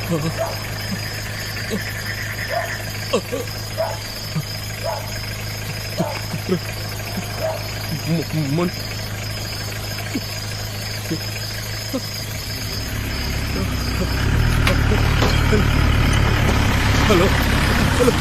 Hello hello hello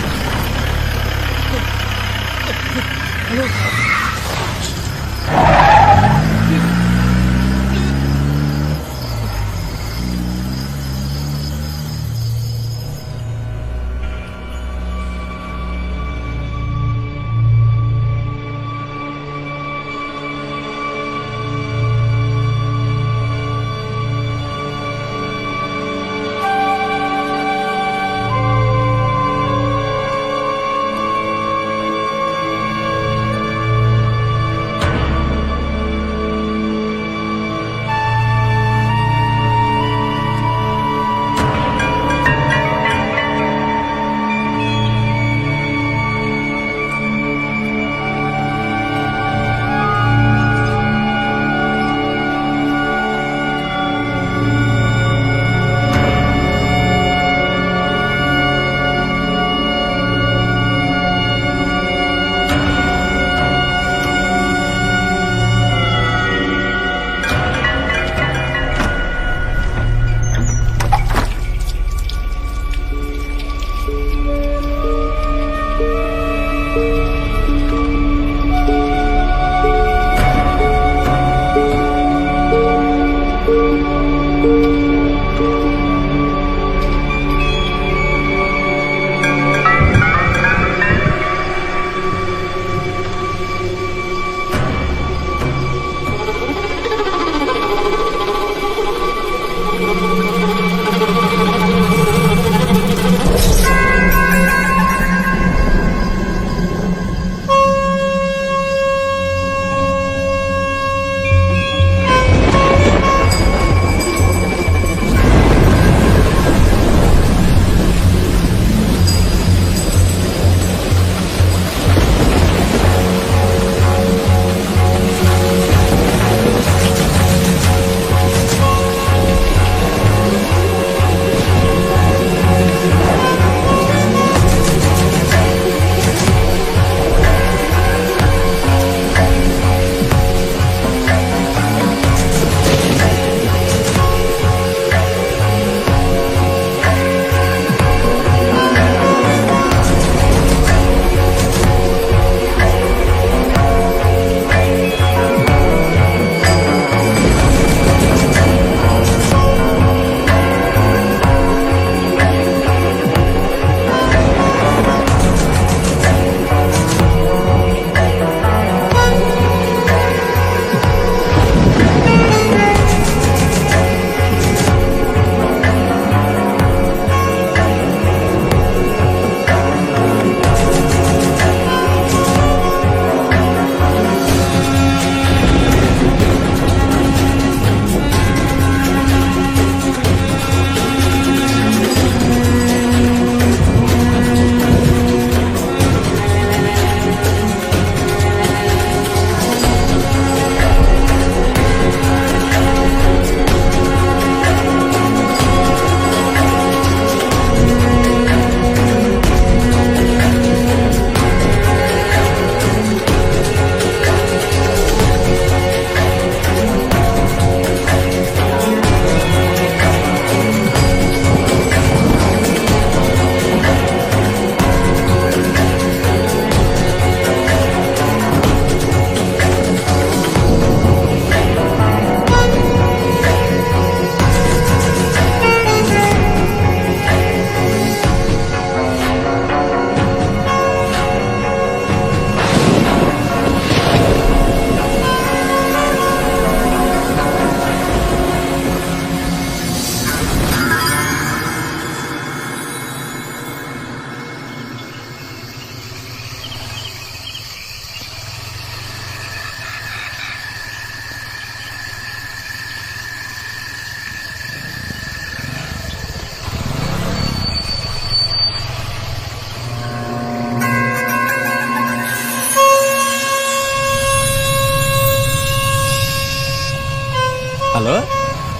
hello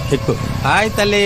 చెప్పు. Hi తల్లి,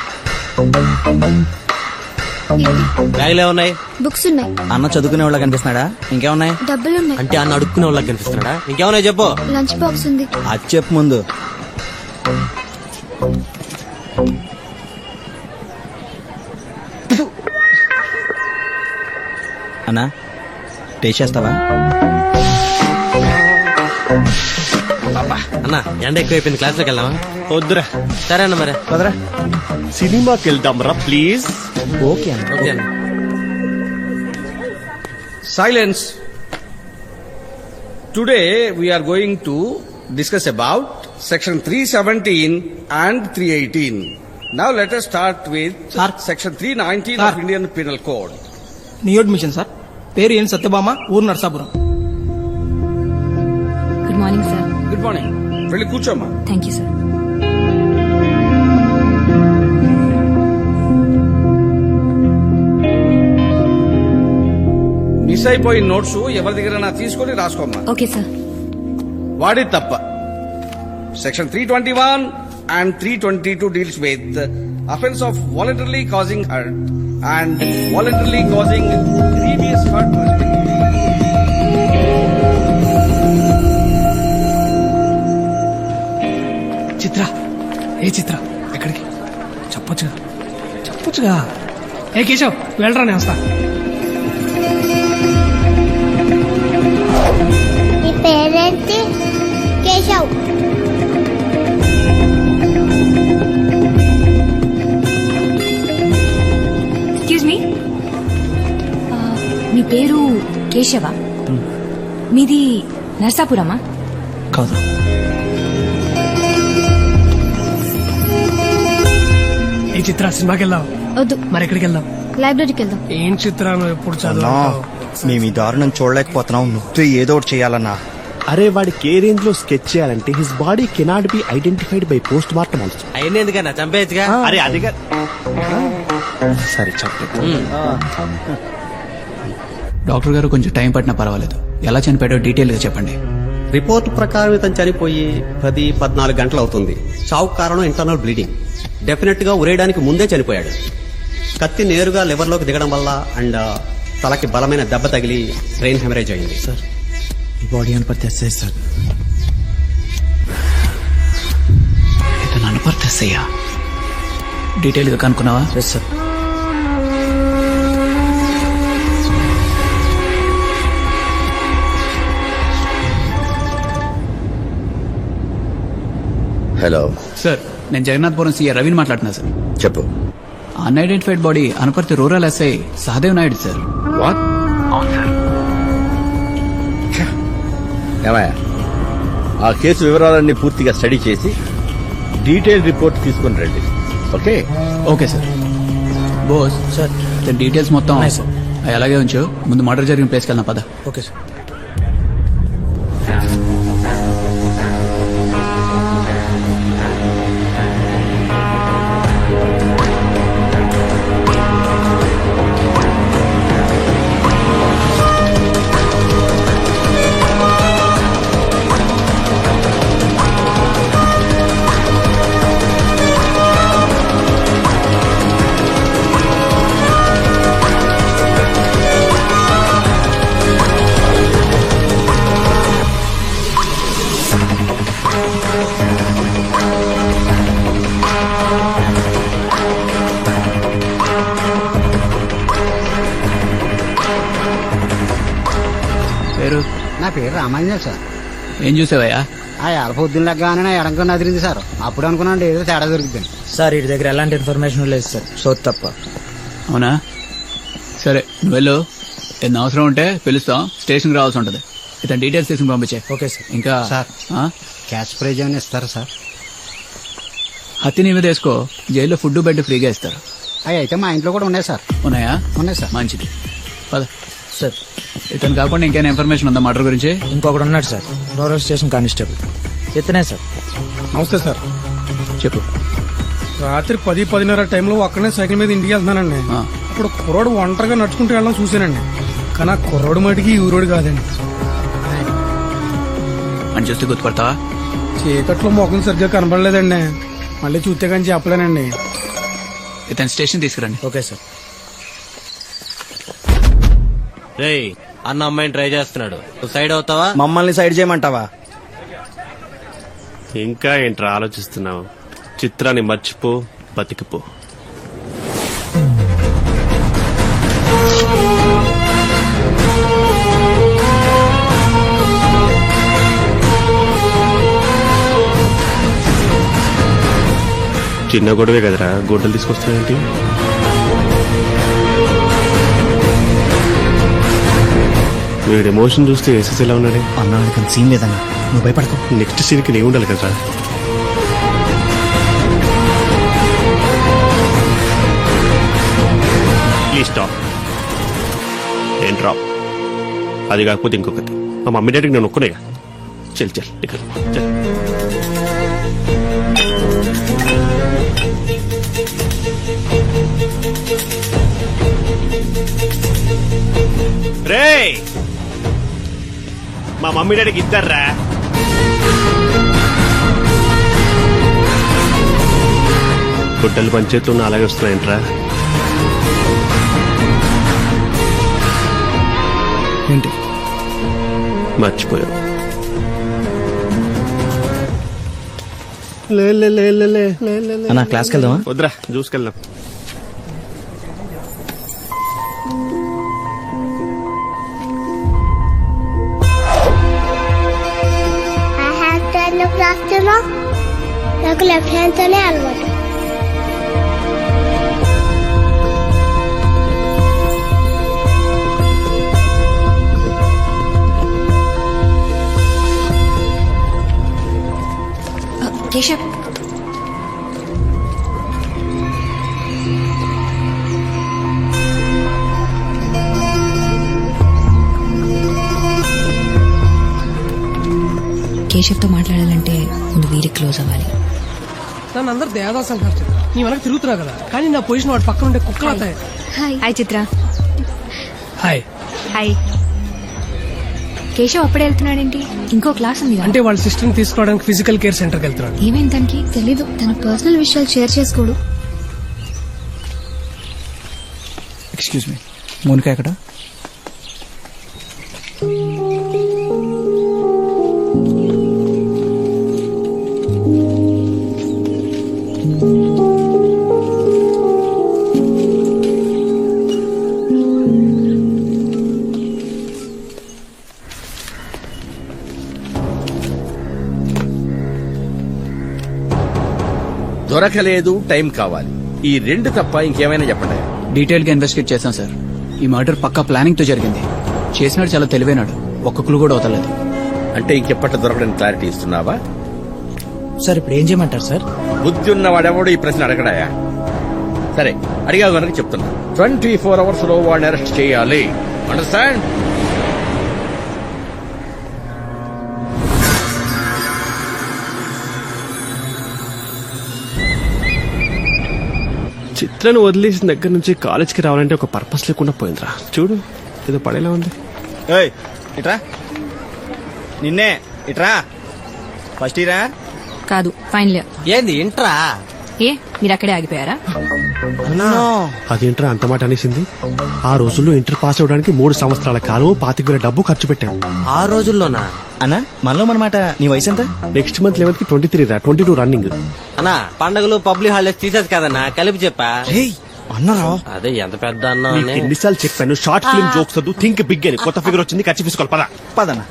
బ్యాగులు ఏమున్నాయి? బుక్స్ ఉన్నాయి, అన్న చదువుకునే వాళ్ళ కనిపిస్తున్నాడా? ఇంకేమున్నాయి? డబ్బులున్నాయి, అంటే అన్న అడుక్కునే వాళ్ళకి కనిపిస్తున్నాడా? ఇంకేమున్నాయి చెప్పు. లంచ్ బాక్స్ ఉంది. అది చెప్పు ముందు. అన్నా టేస్ట్ చేస్తావా? అన్న ఎండ ఎక్కువైపోయింది, క్లాస్ లోకి వెళ్దామా? వద్దురా, సరే అన్న మరి. పదరా. సినిమాకి వెళ్దాం రా ప్లీజ్. ఓకే అన్న. ఓకే అన్న. Silence. Today we are going to discuss about section 317 and 318. Now let us start with section 319 of Indian Penal Code. New admission sir. పేరు ఏం సత్యభామ, ఊరు Narsapuram. Good morning sir. Good morning. వెళ్ళి కూర్చోమ్మా. Thank you sir. Miss అయిపోయిన notes ఎవరి దగ్గర తీసుకొని రాసుకోమ్మా. Okay sir. వాడి తప్ప. Section 321 and 322 deals with offense of voluntarily causing hurt and voluntarily causing grievous hurt. చిత్ర, ఏ చిత్ర, ఎక్కడికి? చెప్పొచ్చుగా, చెప్పొచ్చుగా. ఏ కేశవ్, వెళ్ళరా, నేను వస్తా. నీ పేరేంటి? కేశవ్. ఎక్స్క్యూజ్ మీ, మీ పేరు కేశవ? మీది నర్సాపురమా? కాదు. ఏ చిత్ర, సినిమాకి వెళ్దాం? వద్దు, మరి ఎక్కడికి వెళ్దాం? లైబ్రరీకి వెళ్దాం. ఏం చిత్ర, నువ్వు ఎప్పుడు చదువు? మేము ఈ దారుణం చూడలేకపోతున్నాం. నువ్వు ఏదో ఒకటి చేయాలన్నా. అరే వాడికి ఏ రేంజ్ లో స్కెచ్ చేయాలంటే his body cannot be identified by post mortem also. అవన్నీ ఎందుకన్నా, చంపేయచ్చుగా. అరే అదిగా సరే చెప్పండి. డాక్టర్ గారు కొంచెం టైం పట్టినా పర్వాలేదు. ఎలా చనిపోయాడో డీటెయిల్ గా చెప్పండి. రిపోర్ట్ ప్రకారం ఇతను చనిపోయి 10-14 గంటలు అవుతుంది. చావు కారణం ఇంటర్నల్ బ్లీడింగ్. డెఫినెట్ గా ఉరేయడానికి ముందే చనిపోయాడు. కత్తి నేరుగా లివర్ లోకి దిగడం వల్ల అండ్ తలకి బలమైన దెబ్బ తగిలి బ్రెయిన్ హెమరేజ్ అయింది. సార్ ఈ బాడీ అనుపర్తి ఎస్ఐ సార్. ఇతను అనుపర్తయ్యా. డీటెయిల్ గా కనుక్కున్నావా? Yes sir. హలో సార్, నేను జగన్నాథపురం సీఏ రవిని మాట్లాడుతున్నా సార్. చెప్పు. Unidentified body Anuparthi rural SI Sahadev Naidu sir. What? ఏమయ్యా, ఆ కేసు వివరాలన్నీ పూర్తిగా స్టడీ చేసి డీటెయిల్ రిపోర్ట్ తీసుకుని రండి. Okay? Okay sir. Boss sir, details మొత్తం అవి అలాగే ఉంచు. ముందు మర్డర్ జరిగిన ప్లేస్కి వెళ్దాం, పద. Okay sir. పేరు? నా పేరు రామాంజన్ సార్. ఏం చూసావయ్యా? ఆ ఎడ పొద్దున్న లెగ్గానే నా ఎడంకొని అదిరింది సార్. అప్పుడు అనుకున్నాను ఏదో తేడా దొరికింది సార్. వీడి దగ్గర ఎలాంటి ఇన్ఫర్మేషన్ లేదు సార్, సో తప్ప. అవునా? సరే, నువ్వు వెళ్ళు. ఏదైనా అవసరం ఉంటే పిలుస్తాం, స్టేషన్కి రావాల్సి ఉంటుంది. ఇతను డీటెయిల్స్ తీసుకుని పంపించే. Okay sir. ఇంకా సార్, ఆ? క్యాష్ ప్రైజ్ ఏమైనా ఇస్తారా సార్? హత్తి నీ మీద వేసుకో, జైల్లో ఫుడ్ బెడ్ ఫ్రీగా ఇస్తారు. అవి అయితే మా ఇంట్లో కూడా ఉన్నాయి సార్. ఉన్నాయా? ఉన్నాయి సార్. మంచిది, పద. సార్ ఇతను కాకుండా ఇంకేమైనా ఇన్ఫర్మేషన్ ఉందా మర్డర్ గురించి? ఇంకొకటి ఉన్నాడు సార్, రూరల్ స్టేషన్ కానిస్టేబుల్. ఇతనే సార్. నమస్తే సార్. చెప్పు. రాత్రి 10-10:30 టైంలో ఒక్కనే సైకిల్ మీద ఇంటికి వెళ్తున్నానండి. ఆ. అప్పుడు కుర్రోడు ఒంటరిగా నడుచుకుంటూ వెళ్ళడం చూశానండి. కానీ ఆ కుర్రోడు మటుకి ఈ ఊరోడు కాదండి. అని చూస్తే గుర్తుపడతావా? చీకట్లో మొఖం సరిగ్గా కనబడలేదండి. మళ్ళీ చూస్తే కానీ చెప్పలేనండి. ఇతను స్టేషన్ తీసుకురండి. Okay sir. రేయ్ అన్న అమ్మాయిని ట్రై చేస్తున్నాడు, నువ్వు సైడ్ అవుతావా? మమ్మల్ని సైడ్ చేయమంటావా? ఇంకా ఏంట్రా ఆలోచిస్తున్నావు? చిత్రాన్ని మర్చిపో, బతికిపో. చిన్న గొడవే కదరా, గొడ్డలు తీసుకొస్తున్నాయంటే. వీడి ఎమోషన్ చూస్తే ఎస్ఎస్ ఎలా ఉన్నాడే. అన్న సీన్ లేదన్నా, నువ్వు భయపడకు. నెక్స్ట్ సీన్కి నేను ఉండాలి కదరా. Please stop. ఏం డ్రాప్? అది కాకపోతే ఇంకొకటి, మా మమ్మీ డాడీకి నేను ఒక్కనేగా. చల్ చల్ ఇక్కడ చల్. రే మా మమ్మీ డాడీకి ఇద్దర్రా. గుడ్డలు పంచేట్లు ఉన్న అలాగే వస్తున్నాయంట్రా. ఏంటి మర్చిపోయావు? అన్న క్లాస్కి వెళ్దామా? వద్దురా, చూసుకెళ్దాం. రాస్తున్నా, నాకు లెఫ్ట్ హ్యాండ్ తోనే అలవాటు. కేశవ్, కేశవ్తో మాట్లాడాలంటే ముందు వీరికి క్లోజ్ అవ్వాలి. నన్ను అందరు దేవదాస్ అంటారు చిత్ర. నీ వెనక తిరుగుతున్నా కదా, కానీ నా పొజిషన్ వాడు పక్కన ఉండే కుక్కలు అవుతాయి. హాయ్ చిత్ర. హాయ్. హాయ్. కేశవ్ అప్పుడే వెళ్తున్నాడేంటి? ఇంకో క్లాస్ ఉంది అంటే వాళ్ళ సిస్టర్ని తీసుకోవడానికి ఫిజికల్ కేర్ సెంటర్కి వెళ్తున్నాడు. ఏమైంది తనకి? తెలీదు, తన పర్సనల్ విషయాలు షేర్ చేసుకోడు. ఎక్స్క్యూజ్ మీ, మోనికా ఎక్కడ? దొరకలేదు, టైం కావాలి. ఈ రెండు తప్ప ఇంకేమైనా చెప్పండి. డీటెయిల్ గా ఇన్వెస్టిగేట్ చేశాం సార్. ఈ మర్డర్ పక్కా ప్లానింగ్ తో జరిగింది. చేసినాడు చాలా తెలివైనాడు, ఒక్క క్లూ కూడా వదలలేదు. అంటే ఇంకెప్పటి దొరకడానికి క్లారిటీ ఇస్తున్నావా? సార్ ఇప్పుడు ఏం చేయమంటారు సార్? బుద్ధి ఉన్నవాడెవడు ఈ ప్రశ్న అడగడాయా? సరే అడిగా కనుక చెప్తున్నా, 24 hours లో వాడిని అరెస్ట్ చేయాలి. అండర్స్టాండ్? చిత్రాన్ని వదిలేసిన దగ్గర నుంచి కాలేజ్కి రావాలంటే ఒక పర్పస్ లేకుండా పోయిందిరా. చూడు ఏదో పడేలా ఉంది. ఇట్రా, నిన్నే ఇట్రా. ఫస్ట్ ఇయరా? కాదు, ఫైనల్ ఇయర్. ఏంది ఇంట్రా? ఏ మీరు అక్కడే ఆగిపోయారా? అదేంట్రా అంత మాట అనేసింది? ఆ రోజుల్లో ఇంటర్ పాస్ అవడానికి 3 సంవత్సరాల కాలం 25,000 డబ్బు ఖర్చు పెట్టాం. ఆ రోజుల్లోనా? అన్నా మనలో మనమాట. నీ వయసు ఎంత? నెక్స్ట్ మంత్ 11th కి 23 రా, 22 రన్నింగ్. అన్నా పండగలు పబ్లిక్ హాలిడేస్ తీసేది కదన్నా, కలిపి చెప్పా. అన్నారా? అదే ఎంత పెద్ద అన్నా అని. ఎన్నిసార్లు చెప్పాను, షార్ట్ ఫిల్మ్ జోక్స్ వద్దు, థింక్ బిగ్ అని. కొత్త ఫిగర్ వచ్చింది, ఖర్చు తీసుకోవాలి. పద పదన్నా.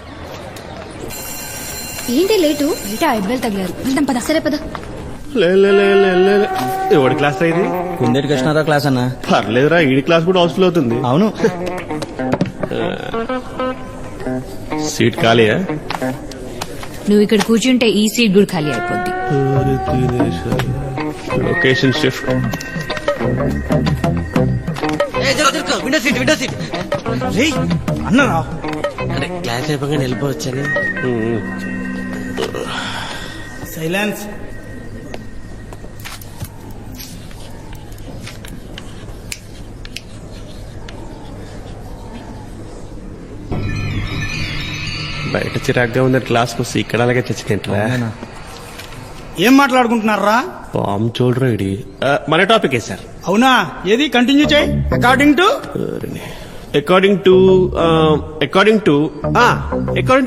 ఏంటి లేటు? బయట అబ్బాయిలు తగిలారు. వెళ్దాం పద. సరే పద. ఎవడి క్లాస్ ఇది? కుందేటి కృష్ణారావు క్లాస్ అన్నా. పర్లేదురా, ఈ క్లాస్ కూడా హౌస్ఫుల్ అవుతుంది. అవును. సీట్ ఖాళీయా? నువ్వు ఇక్కడ కూర్చుంటే ఈ సీట్ కూడా ఖాళీ అయిపోద్ది. Location shift. Window seat, window seat. అన్నారా? అరే క్లాస్ అయిపోగానే వెళ్ళిపోవచ్చని. సైలెన్స్. బయట చిరాగ్గా ఉందని క్లాస్కి వస్తే ఇక్కడ అలాగే చచ్చి తింటారా? ఏం మాట్లాడుకుంటున్నారా? పాము చూడరా ఇది మన టాపికే సార్. అవునా, ఏది కంటిన్యూ చేయి. According to according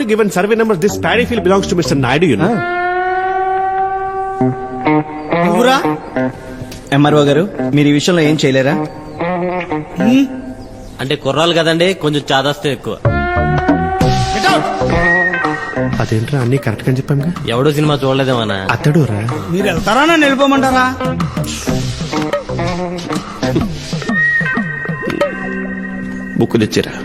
to given survey numbers, this paddy field belongs to Mr. Naidu, you know. నువ్వురా ఎంఆర్ఓ గారు, మీరు ఈ విషయంలో ఏం చేయలేరా? అంటే కుర్రాలు కదండి, కొంచెం చాదస్తే ఎక్కువ. అదేంట్రా అన్ని కరెక్ట్ గా చెప్పాను. ఎవడో సినిమా చూడలేదేమన్నా. అతడు రా. మీరు వెళ్తారా నన్ను వెళ్ళిపోమంటారా? బుక్ తెచ్చారా?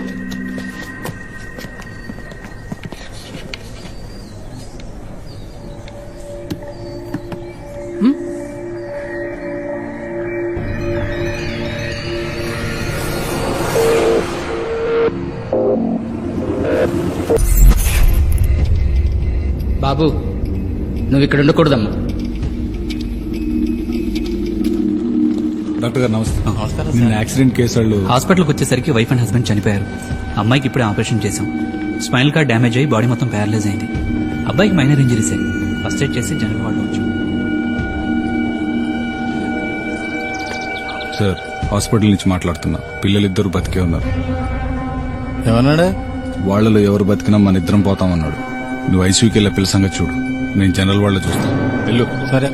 బాబు, నువ్వు ఇక్కడ ఉండకూడదమ్మా. డాక్టర్ గారు నమస్తే. నిన్న యాక్సిడెంట్ కేసు వాళ్ళు హాస్పిటల్కి వచ్చేసరికి వైఫ్ అండ్ హస్బెండ్ చనిపోయారు. అమ్మాయికి ఇప్పుడే ఆపరేషన్ చేశాం. స్పైనల్ కార్డ్ డ్యామేజ్ అయ్యి బాడీ మొత్తం ప్యారలైజ్ అయింది. అబ్బాయికి మైనర్ ఇంజరీసే. ఫస్ట్ ఎయిడ్ చేసి జనరల్ వార్డు వచ్చాం. సార్, హాస్పిటల్ నుంచి మాట్లాడుతున్నా. పిల్లలిద్దరూ బతికే ఉన్నారు. ఏమన్నాడు? వాళ్ళలో ఎవరు బతికినా మన ఇద్దరం పోతామన్నాడు. నువ్వు ఐసీయూకి వెళ్ళే పిల్ల సంగతి చూడు, నేను జనరల్ వాళ్ళ చూస్తాను. వెళ్ళు. సరే.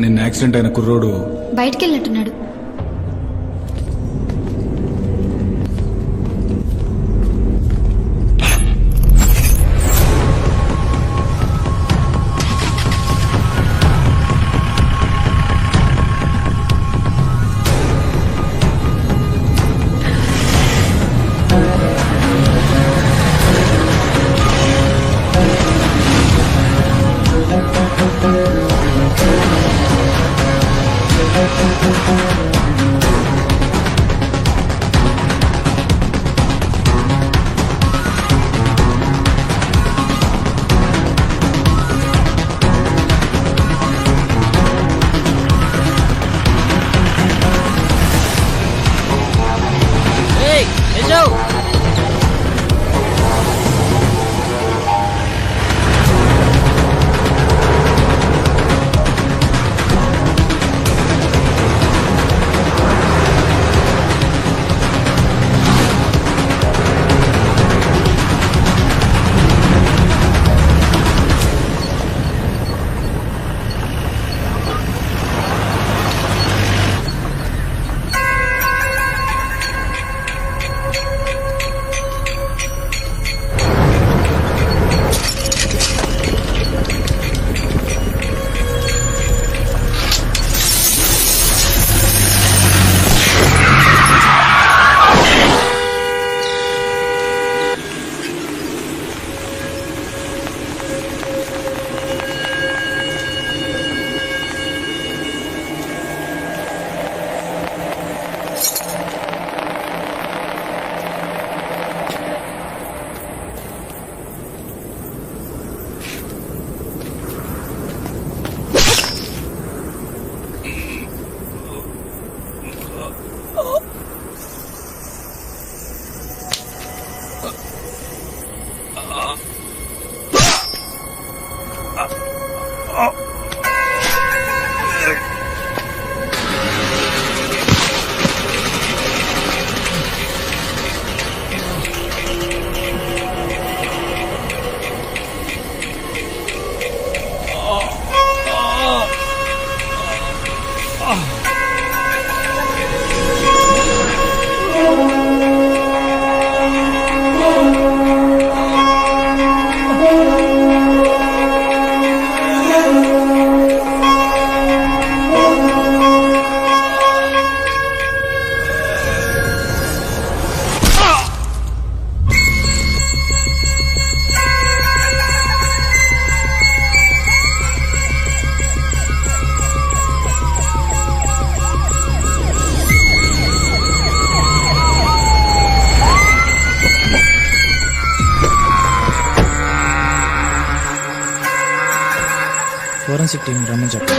నిన్న యాక్సిడెంట్ అయిన కుర్రోడు బయటికి వెళ్ళినట్టున్నాడు. ఫోరెన్సిక్ టీం రమ్మని చెప్పు.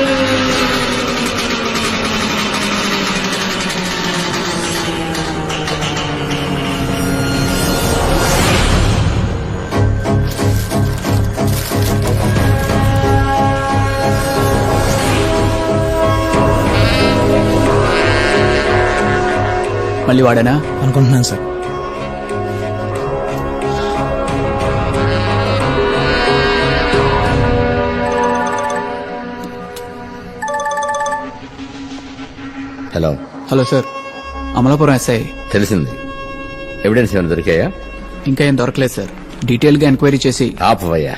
మళ్ళీ వాడేనా? అనుకుంటున్నాను sir. Hello hello sir, Amalapuram SI. తెలిసింది. ఎవిడెన్స్ ఏమైనా దొరికాయా? ఇంకా ఏం దొరకలేదు సార్. డీటెయిల్ గా ఎంక్వైరీ చేసి. ఆపవయ్యా,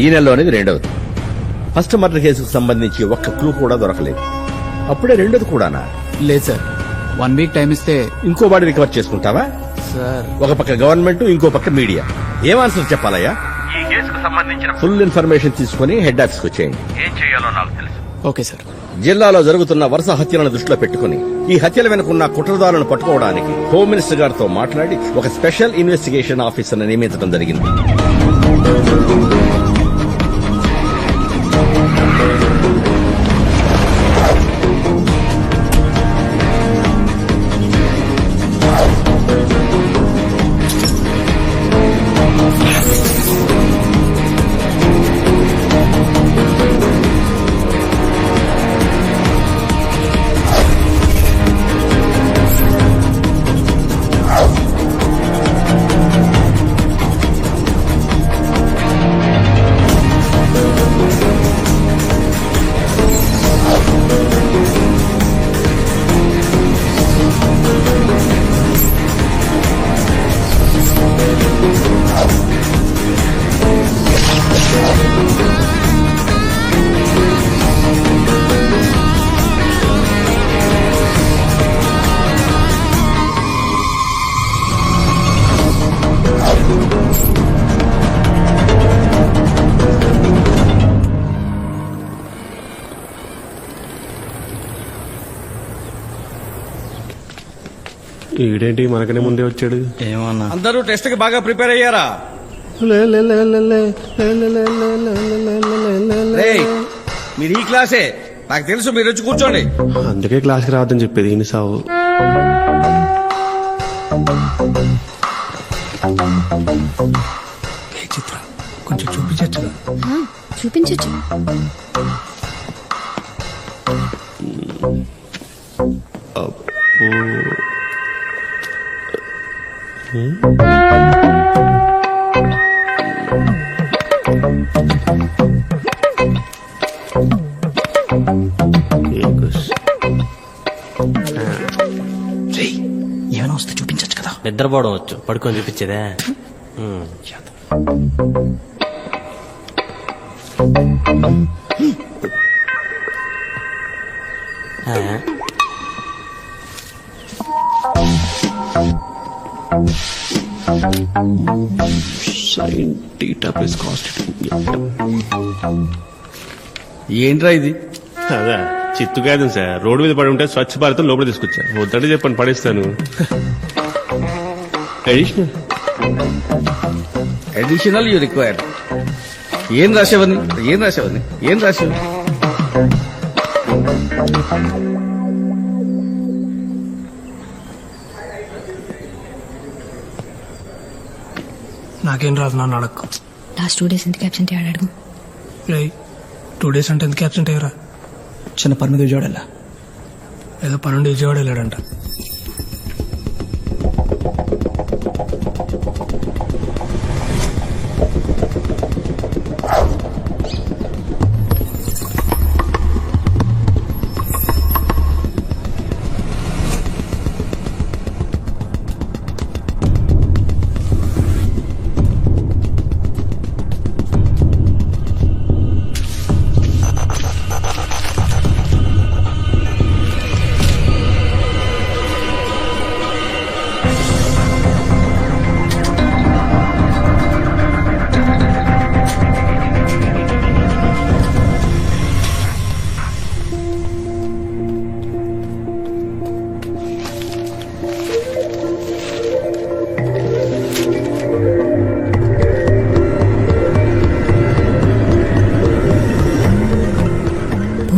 ఈ నెలలో అనేది రెండవది. ఫస్ట్ మర్డర్ కేసుకు సంబంధించి ఒక్క క్లూ కూడా దొరకలేదు. అప్పుడే రెండోది కూడానా? లేదు సార్, 1 వీక్ టైం ఇస్తే. ఇంకో బాడీ రికవర్ చేసుకుంటావా? సార్, ఒక పక్క గవర్నమెంట్, ఇంకో పక్క మీడియా. ఏం ఆన్సర్ చెప్పాలయ్యా? ఈ కేసుకు సంబంధించిన ఫుల్ ఇన్ఫర్మేషన్ తీసుకుని హెడ్ ఆఫీస్కి వచ్చేయండి. ఏం చేయాలో నాకు తెలుసు. Okay sir. జిల్లాలో జరుగుతున్న వరుస హత్యలను దృష్టిలో పెట్టుకుని ఈ హత్యల వెనుకున్న కుట్రదారులను పట్టుకోవడానికి హోమ్ మినిస్టర్ గారితో మాట్లాడి ఒక స్పెషల్ ఇన్వెస్టిగేషన్ ఆఫీసర్ను నియమించడం జరిగింది. ఈడేంటి మనకనే ముందే వచ్చాడు? ఏమన్నా అందరూ టెస్ట్ కి బాగా ప్రిపేర్ అయ్యారా? రేయ్, మీరు ఈ క్లాసే, నాకు తెలుసు. మీరు వచ్చి కూర్చోండి. అందుకే క్లాస్కి రావద్దని చెప్పేది ఈయన సావు. చిత్ర కొంచెం చూపించచ్చుగా? చూపించచ్చు. ఏమైనా వస్తే చూపించచ్చు కదా. నిద్రపోవడం వచ్చు, పడుకొని చూపించేదే. ఏంట్రా ఇది? అదా చిత్తు కాదు సార్, రోడ్డు మీద పడి ఉంటే స్వచ్ఛ భారత్ లోపల తీసుకొచ్చా. వద్దంటే చెప్పండి, పడేస్తాను. Additional you required. ఏం రాసేవని? ఏం రాసేవని? ఏం రాసేవి? నాకేం రాదు, నన్ను అడక్కు. లాస్ట్ 2 days ఎందుకు అబ్సెంట్ అయ్యాడు అడుగు. 2 days అంటే ఎందుకు అబ్సెంట్ అయ్యారా? చిన్న పని మీద విజయవాడ వెళ్ళా. ఏదో పనుండి విజయవాడ వెళ్ళాడంట.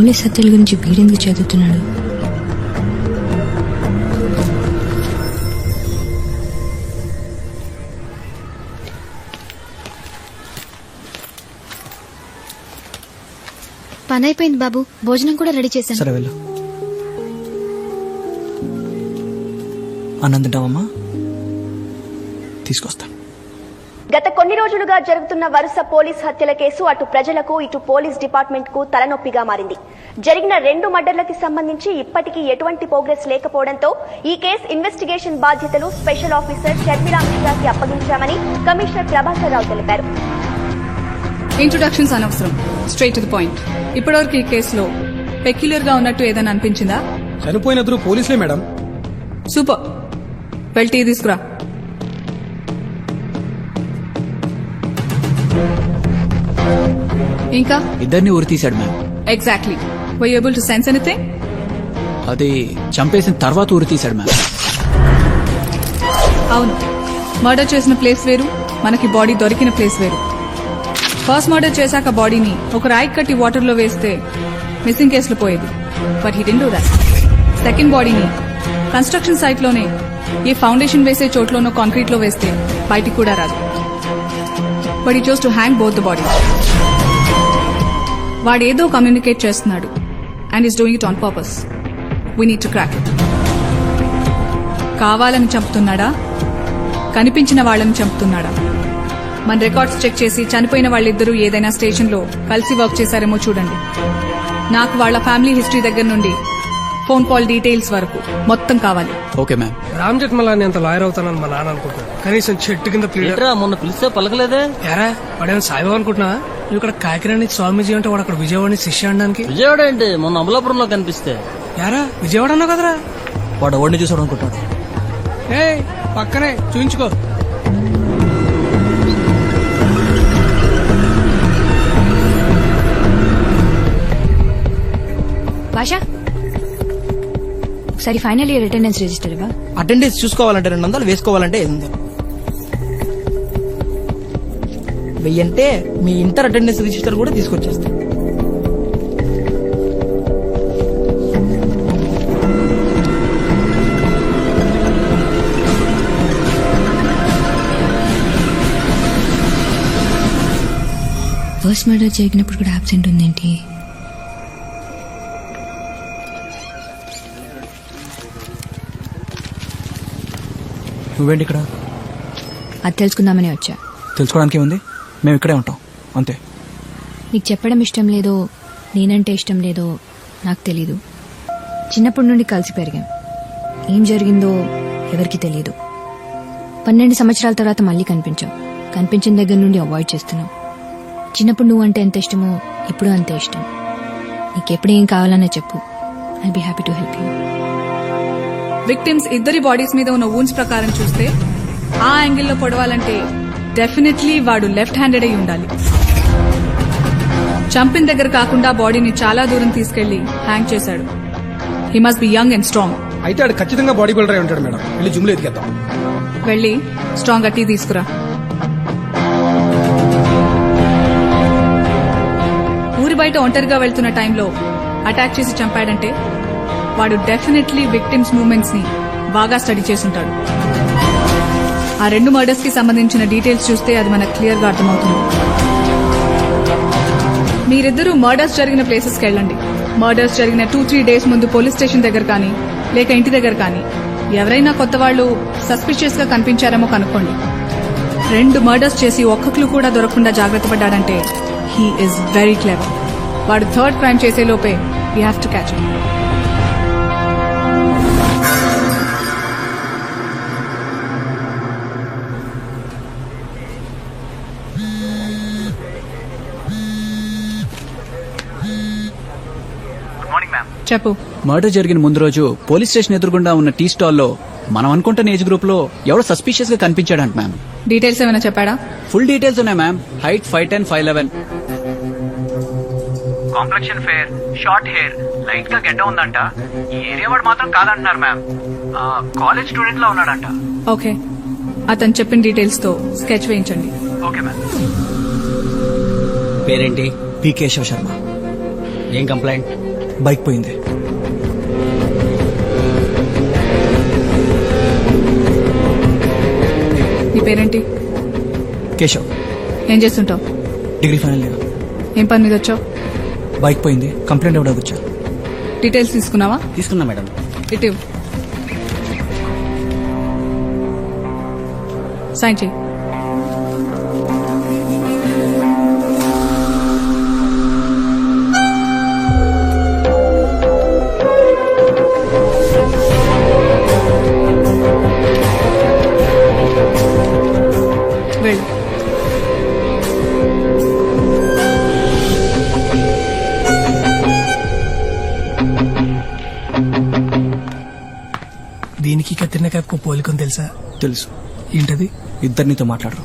పోలీస్ హత్యల గురించి వీడెందుకు చదువుతున్నాడు? పని అయిపోయింది బాబు, భోజనం కూడా రెడీ చేశాను. సరే వెళ్ళు. అన్నం తింటావమ్మా? తీసుకొస్తా. గత కొన్ని రోజులుగా జరుగుతున్న వరుస పోలీస్ హత్యల కేసు అటు ప్రజలకు ఇటు పోలీస్ డిపార్ట్మెంట్ కు తలనొప్పిగా మారింది. జరిగిన 2 మర్డర్లకి సంబంధించి ఇప్పటికీ ఎటువంటి ప్రోగ్రెస్ లేకపోవడంతో ఈ కేసు ఇన్వెస్టిగేషన్ బాధ్యతలు స్పెషల్ ఆఫీసర్ షర్మిలా మిశ్రాకి అప్పగించామని కమిషనర్ ప్రభాకర్ రావు తెలిపారు. ఇంట్రొడక్షన్స్ అనవసరం, స్ట్రైట్ టు ది పాయింట్. ఇప్పటివరకు ఈ కేసులో పెక్యులర్ గా ఉన్నట్టు ఏదైనా అనిపించిందా? చనిపోయినద్దరు పోలీసులే మేడం. సూపర్, వెళ్ళి టీ తీసుకురా. ఇంకా ఇద్దరిని ఊరి తీశాడు ma'am. Exactly. Were you able to sense anything? అది చంపేసిన తర్వాత ఊరి తీశాడు మ్యామ్. అవును, మర్డర్ చేసిన ప్లేస్ వేరు, మనకి బాడీ దొరికిన ప్లేస్ వేరు. ఫస్ట్ మర్డర్ చేశాక బాడీని ఒక రాయి కట్టి వాటర్ లో వేస్తే మిస్సింగ్ కేసులో పోయేది. But he didn't do that. Second బాడీని కన్స్ట్రక్షన్ సైట్ లోనే ఏ ఫౌండేషన్ వేసే చోట్లోనో కాంక్రీట్ లో వేస్తే బయటికి కూడా రాదు. But he chose to hang both the body. వాడేదో కమ్యూనికేట్ చేస్తున్నాడు and is doing it on purpose. We need to crack it. కావాలని చంపుతున్నాడా, కనిపించిన వాళ్ళని చంపుతున్నాడా? మన రికార్డ్స్ చెక్ చేసి చనిపోయిన వాళ్ళిద్దరూ ఏదైనా స్టేషన్ లో కలిసి వర్క్ చేశారేమో చూడండి. నాకు వాళ్ళ ఫ్యామిలీ హిస్టరీ దగ్గర నుండి ఫోన్ కాల్ డీటెయిల్స్ వరకు మొత్తం కావాలి. Okay ma'am. రామ్ జెట్మలాని అంత లాయర్ అవుతానని మా నాన్న అనుకుంటున్నాను. కనీసం చెట్టు కింద ప్లీడర్. మొన్న పిలిస్తే పలకలేదే. ఎరా వాడేమో సాయిబాబు అనుకుంటున్నా? నువ్వు ఇక్కడ కాకినాడ స్వామీజీ అంటే వాడు అక్కడ విజయవాడ శిష్య అనడానికి. విజయవాడ ఏంటి, మొన్న అమలాపురంలో కనిపిస్తే. యారా విజయవాడ అన్నావు కదరా? వాడు ఎవరిని చూసాడు అనుకుంటాడు. ఏ పక్కనే చూయించుకో. భాష, ఒకసారి ఫైనల్ ఇయర్ అటెండెన్స్ రిజిస్టర్ ఇవ్వ. అటెండెన్స్ చూసుకోవాలంటే 200, వేసుకోవాలంటే 800. 1000 అంటే మీ ఇంటర్ అటెండెన్స్ రిజిస్టర్ కూడా తీసుకొచ్చేస్తా. ఫస్ట్ మర్డర్ జరిగినప్పుడు కూడా అబ్సెంట్ ఉందేంటి? నువ్వేంటి ఇక్కడ? అది తెలుసుకుందామని వచ్చా. తెలుసుకోవడానికి ఏముంది, మేము ఇక్కడే ఉంటాం అంతే. నీకు చెప్పడం ఇష్టం లేదో, నేనంటే ఇష్టం లేదో నాకు తెలీదు. చిన్నప్పటి నుండి కలిసి పెరిగాం. ఏం జరిగిందో ఎవరికి తెలియదు. 12 సంవత్సరాల తర్వాత మళ్ళీ కనిపించాం. కనిపించిన దగ్గర నుండి అవాయిడ్ చేస్తున్నాం. చిన్నప్పుడు నువ్వంటే ఎంత ఇష్టమో ఇప్పుడు అంతే ఇష్టం. నీకెప్పుడు ఏం కావాలన్నా చెప్పు, I be happy to help you. Victims ఇద్దరి బాడీస్ మీద ఉన్న వూన్స్ ప్రకారం చూస్తే ఆ యాంగిల్లో పొడవాలంటే డెఫినెట్లీ వాడు లెఫ్ట్ హ్యాండెడ్ అయి ఉండాలి. చంపిన దగ్గర కాకుండా బాడీని చాలా దూరం తీసుకెళ్లి హ్యాంగ్ చేశాడు. He must be young and strong. అయితే ఆడు ఖచ్చితంగా బాడీ బిల్డర్ అయి ఉంటాడు మేడం. వెళ్ళి జిమ్ లో ఎదిగేద్దాం. వెళ్ళి స్ట్రాంగ్ గా టీ తీసుకురా. ఊరి బయట ఒంటరిగా వెళ్తున్న టైంలో అటాక్ చేసి చంపాడంటే వాడు డెఫినెట్లీ విక్టిమ్స్ మూవ్మెంట్స్ ని బాగా స్టడీ చేసుంటాడు. ఆ 2 మర్డర్స్ కి సంబంధించిన డీటెయిల్స్ చూస్తే అది మనకు క్లియర్ గా అర్థమవుతుంది. మీరిద్దరూ మర్డర్స్ జరిగిన ప్లేసెస్ కి వెళ్ళండి. మర్డర్స్ జరిగిన 2-3 డేస్ ముందు పోలీస్ స్టేషన్ దగ్గర కానీ లేక ఇంటి దగ్గర కానీ ఎవరైనా కొత్త వాళ్ళు సస్పిషియస్ గా కనిపించారేమో కనుక్కోండి. 2 మర్డర్స్ చేసి ఒక్క క్లూ కూడా దొరకకుండా జాగ్రత్త పడ్డాడంటే హీ ఈజ్ వెరీ క్లెవర్. వాడు 3rd క్రైమ్ చేసే లోపే we have to catch him. చెప్పు. మర్డర్ జరిగిన ముందు రోజు పోలీస్ స్టేషన్ ఎదురుగుండా ఉన్న టీ స్టాల్లో మనం అనుకుంటున్న ఏజ్ గ్రూప్ లో ఎవడో సస్పిషియస్ గా కనిపించాడంట మ్యామ్. డీటెయిల్స్ ఏమైనా చెప్పాడా? ఫుల్ డీటెయిల్స్ ఉన్నాయి ma'am. Height 5'10", 5'11". Complexion fair, short hair, light గా గెడ్డ ఉందంట. ఈ ఏరియా వాడు మాత్రం కాదంటున్నారు మ్యామ్. కాలేజ్ స్టూడెంట్ లా ఉన్నాడంట. ఓకే, అతను చెప్పిన డీటెయిల్స్ తో స్కెచ్ వేయించండి. Okay ma'am. పేరేంటి? పి. కేశవ శర్మ. ఏం కంప్లైంట్? బైక్ పోయింది. నీ పేరేంటి? కేశవ్. ఏం చేస్తుంటావు? Degree final year. ఏం పని మీద వచ్చావు? బైక్ పోయింది, కంప్లైంట్ ఇవ్వడానికి వచ్చా. డీటెయిల్స్ తీసుకున్నావా? తీసుకున్నా మేడం. ఇటు సైన్ చేయి. వెళ్ళు. దీనికి కత్తిరినకాయకు పోలికని తెలుసా? తెలుసు. ఏంటది? ఇద్దరు నీతో మాట్లాడరు.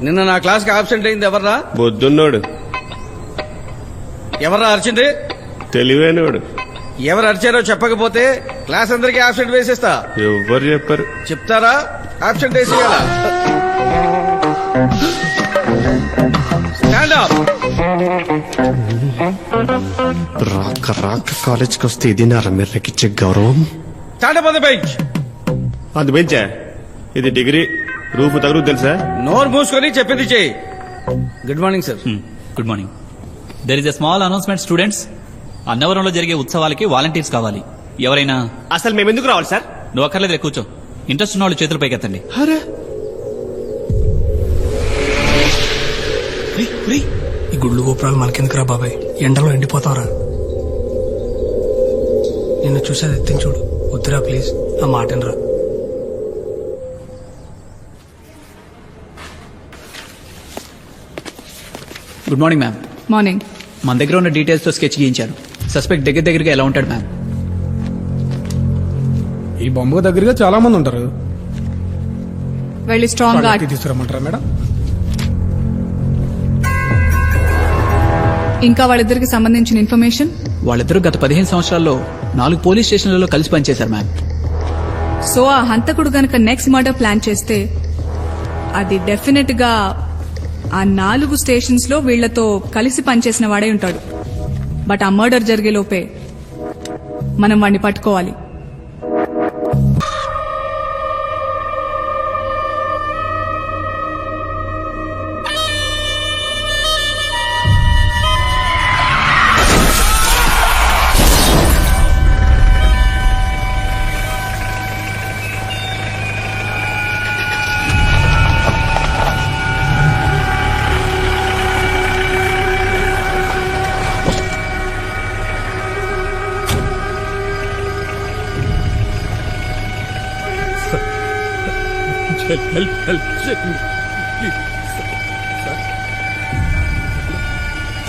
నిన్న నా క్లాస్ కి ఆబ్సెంట్ అయింది ఎవర్రా? బొద్దున్నోడు. ఎవర్రా అరిచింది? తెలివైనోడు. ఎవరు అరిచారో చెప్పకపోతే క్లాస్ అందరికీ ఆబ్సెంట్ వేసేస్తా. ఎవరు చెప్పారు? చెప్తారా? ఆబ్సెంట్ వేసేయాలా? Stand up. రాక రాక కాలేజ్కి వస్తే ఇది నా రమ్మెర్రకిచ్చే గౌరవం. Stand up on the bench. అది బెంచా? ఇది డిగ్రీ రూపు తగులు తెలుసా? నోరు మూసుకొని చెప్పింది చేయి. Good morning sir. Good morning. There is a small announcement students. అన్నవరంలో జరిగే ఉత్సవాలకి వాలంటీర్స్ కావాలి. ఎవరైనా? అసలు మేము ఎందుకు రావాలి సార్? నువ్వు అక్కర్లేదు, కూర్చో. ఇంట్రెస్ట్ ఉన్న వాళ్ళు చేతులు పైకెత్తండి. ఈ గుళ్ళు గోపురాలు మనకెందుకురా బాబాయ్, ఎండలో ఎండిపోతావరా. నిన్ను చూసేది ఎత్తిని చూడు. వద్దురా ప్లీజ్, ఆ మాటనరా. Good morning ma'am. మార్నింగ్. మన దగ్గర ఉన్న డీటెయిల్స్ తో స్కెచ్ గీయించారు. సస్పెక్ట్ దగ్గరగా ఎలా ఉంటాడు మ్యామ్? ఈ బొమ్మకు దగ్గరగా చాలా మంది ఉంటారు. వెళ్ళి స్ట్రాంగ్ గా తీసుకురమ్మంటారా మేడం? ఇంకా వాళ్ళిద్దరికి సంబంధించిన ఇన్ఫర్మేషన్? వాళ్ళిద్దరూ గత 15 సంవత్సరాల్లో 4 పోలీస్ స్టేషన్లలో కలిసి పనిచేశారు మ్యామ్. సో ఆ హంతకుడు గనక నెక్స్ట్ మర్డర్ ప్లాన్ చేస్తే అది డెఫినెట్ గా ఆ 4 స్టేషన్స్ లో వీళ్లతో కలిసి పనిచేసిన వాడే ఉంటాడు. బట్ ఆ మర్డర్ జరిగే లోపే మనం వాడిని పట్టుకోవాలి.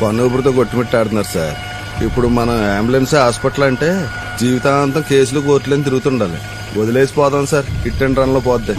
పన్నుపురితో కొట్టుమిట్టాడుతున్నారు సార్. ఇప్పుడు మనం అంబులెన్స్ హాస్పిటల్ అంటే జీవితాంతం కేసులు కోర్టులని తిరుగుతుండాలి. వదిలేసిపోదాం సార్, హిట్ అండ్ రన్ లో పోద్ది.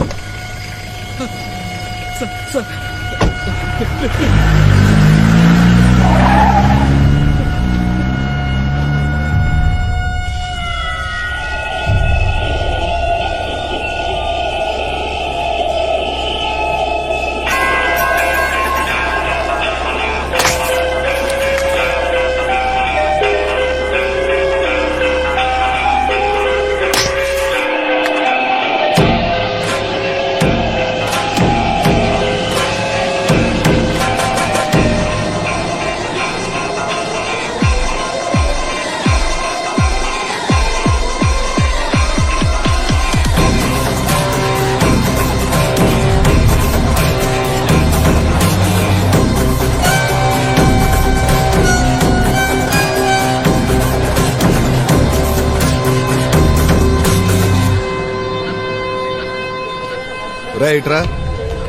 రైట్ రా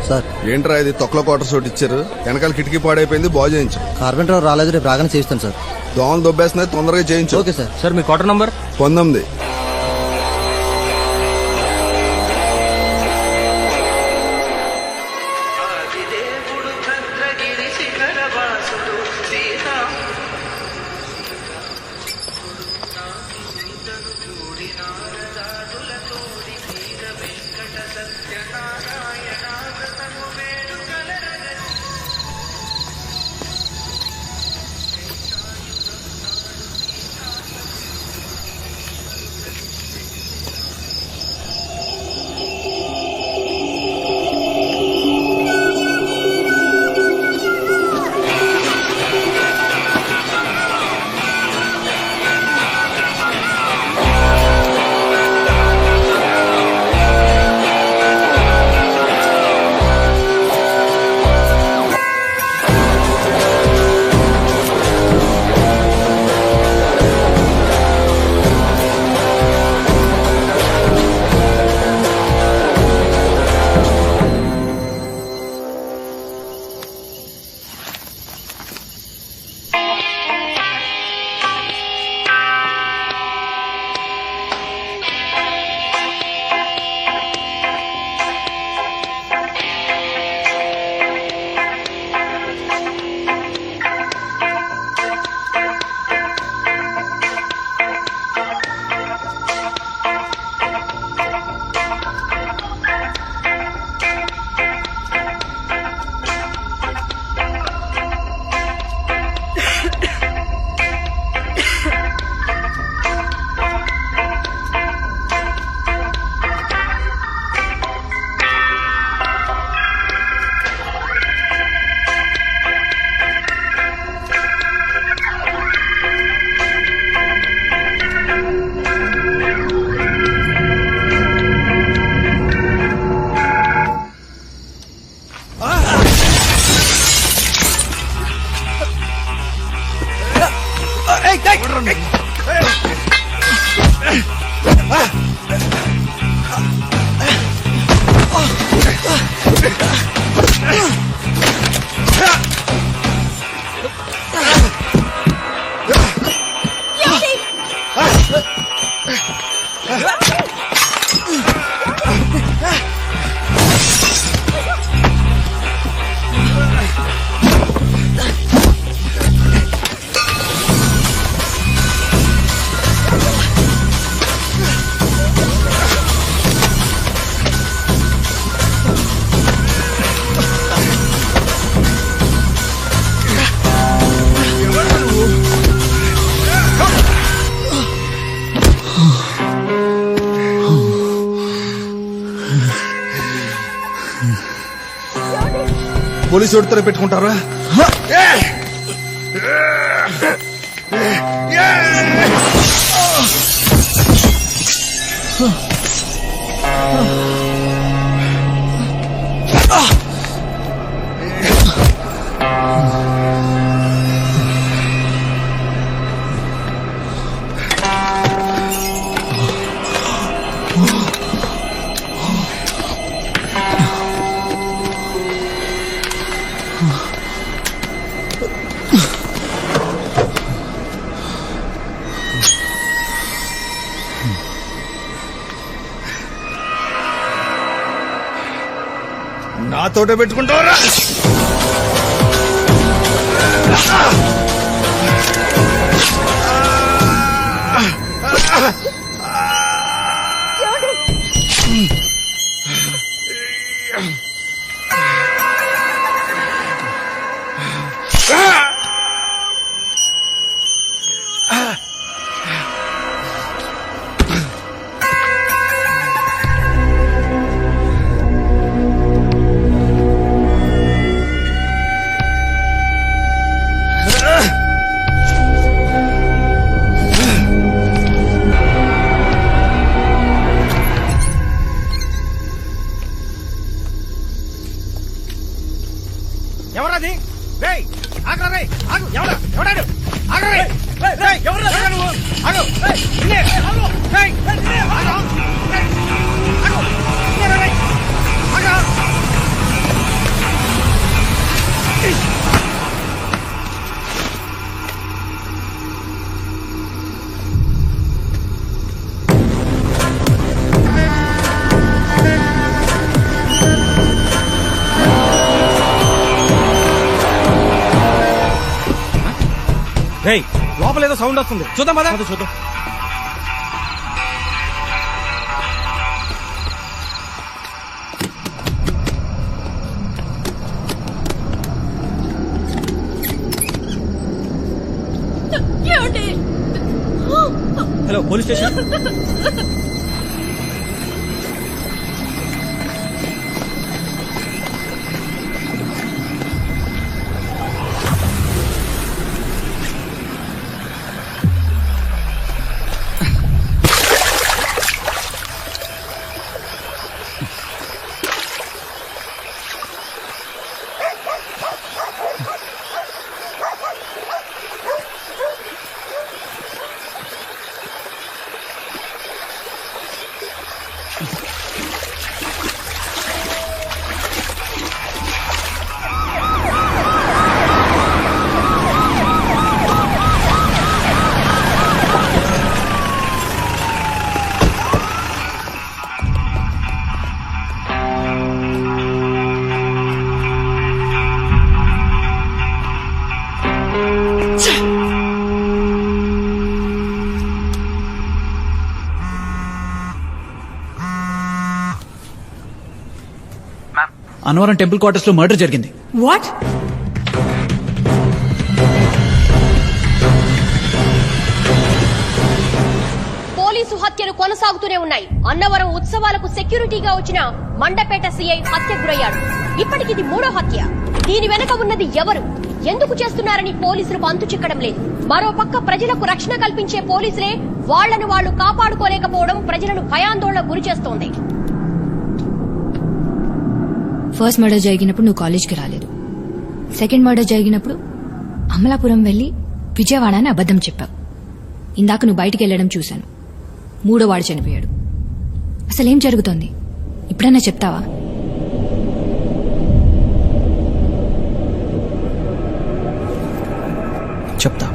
సార్. ఏంట్రా ఇది తొక్కల క్వార్టర్స్ ఒకటి ఇచ్చారు, వెనకాల కిటికీ పాడైపోయింది, బాగు చేయించు. కార్పెంటర్ రాలేదు, రేపు రాగానే చేయిస్తాను సార్. దోమలు దొబ్బేస్తున్నాయి, తొందరగా చేయించు. Okay sir. సార్ మీ క్వార్టర్ నంబర్? 19. పోలీసు వాడితో పెట్టుకుంటారా? నాతోటే పెట్టుకుంటావరా? ఎవరది? రేయ్ ఆగరా రేయ్ ఆగు. ఎవడా ఎవడాడు? ఆగరా రేయ్. రేయ్ ఎవరా నువ్వు? ఆగు. రేయ్ నిన్నే ఆగు. రేయ్ నిన్నే ఆగు. రేయ్ ఆగు. నిన్నే రేయ్ ఆగు. రేయ్ లోపల ఏదో సౌండ్ వస్తుంది, చూద్దాం పద. చూద్దాం. Hello police station. Annavaram temple quarters లో మర్డర్ జరిగింది. వాట్? పోలీసు హత్యలు కొనసాగుతూనే ఉన్నాయి. అన్నవరం ఉత్సవాలకు సెక్యూరిటీగా వచ్చిన మండపేట సీఐ హత్య గురయ్యాడు. ఇప్పటికిది 3వ హత్య. దీని వెనక ఉన్నది ఎవరు, ఎందుకు చేస్తున్నారని పోలీసులకు అంతు చిక్కడం లేదు. మరోపక్క ప్రజలకు రక్షణ కల్పించే పోలీసులే వాళ్లను వాళ్లు కాపాడుకోలేకపోవడం ప్రజలను భయాందోళన గురి చేస్తోంది. ఫస్ట్ మర్డర్ జరిగినప్పుడు నువ్వు కాలేజ్కి రాలేదు. సెకండ్ మర్డర్ జరిగినప్పుడు అమలాపురం వెళ్లి విజయవాడ అని అబద్ధం చెప్పావు. ఇందాక నువ్వు బయటికి వెళ్లడం చూశాను. 3వ వాడు చనిపోయాడు. అసలేం జరుగుతోంది ఇప్పుడన్నా చెప్తావా? చెప్తా.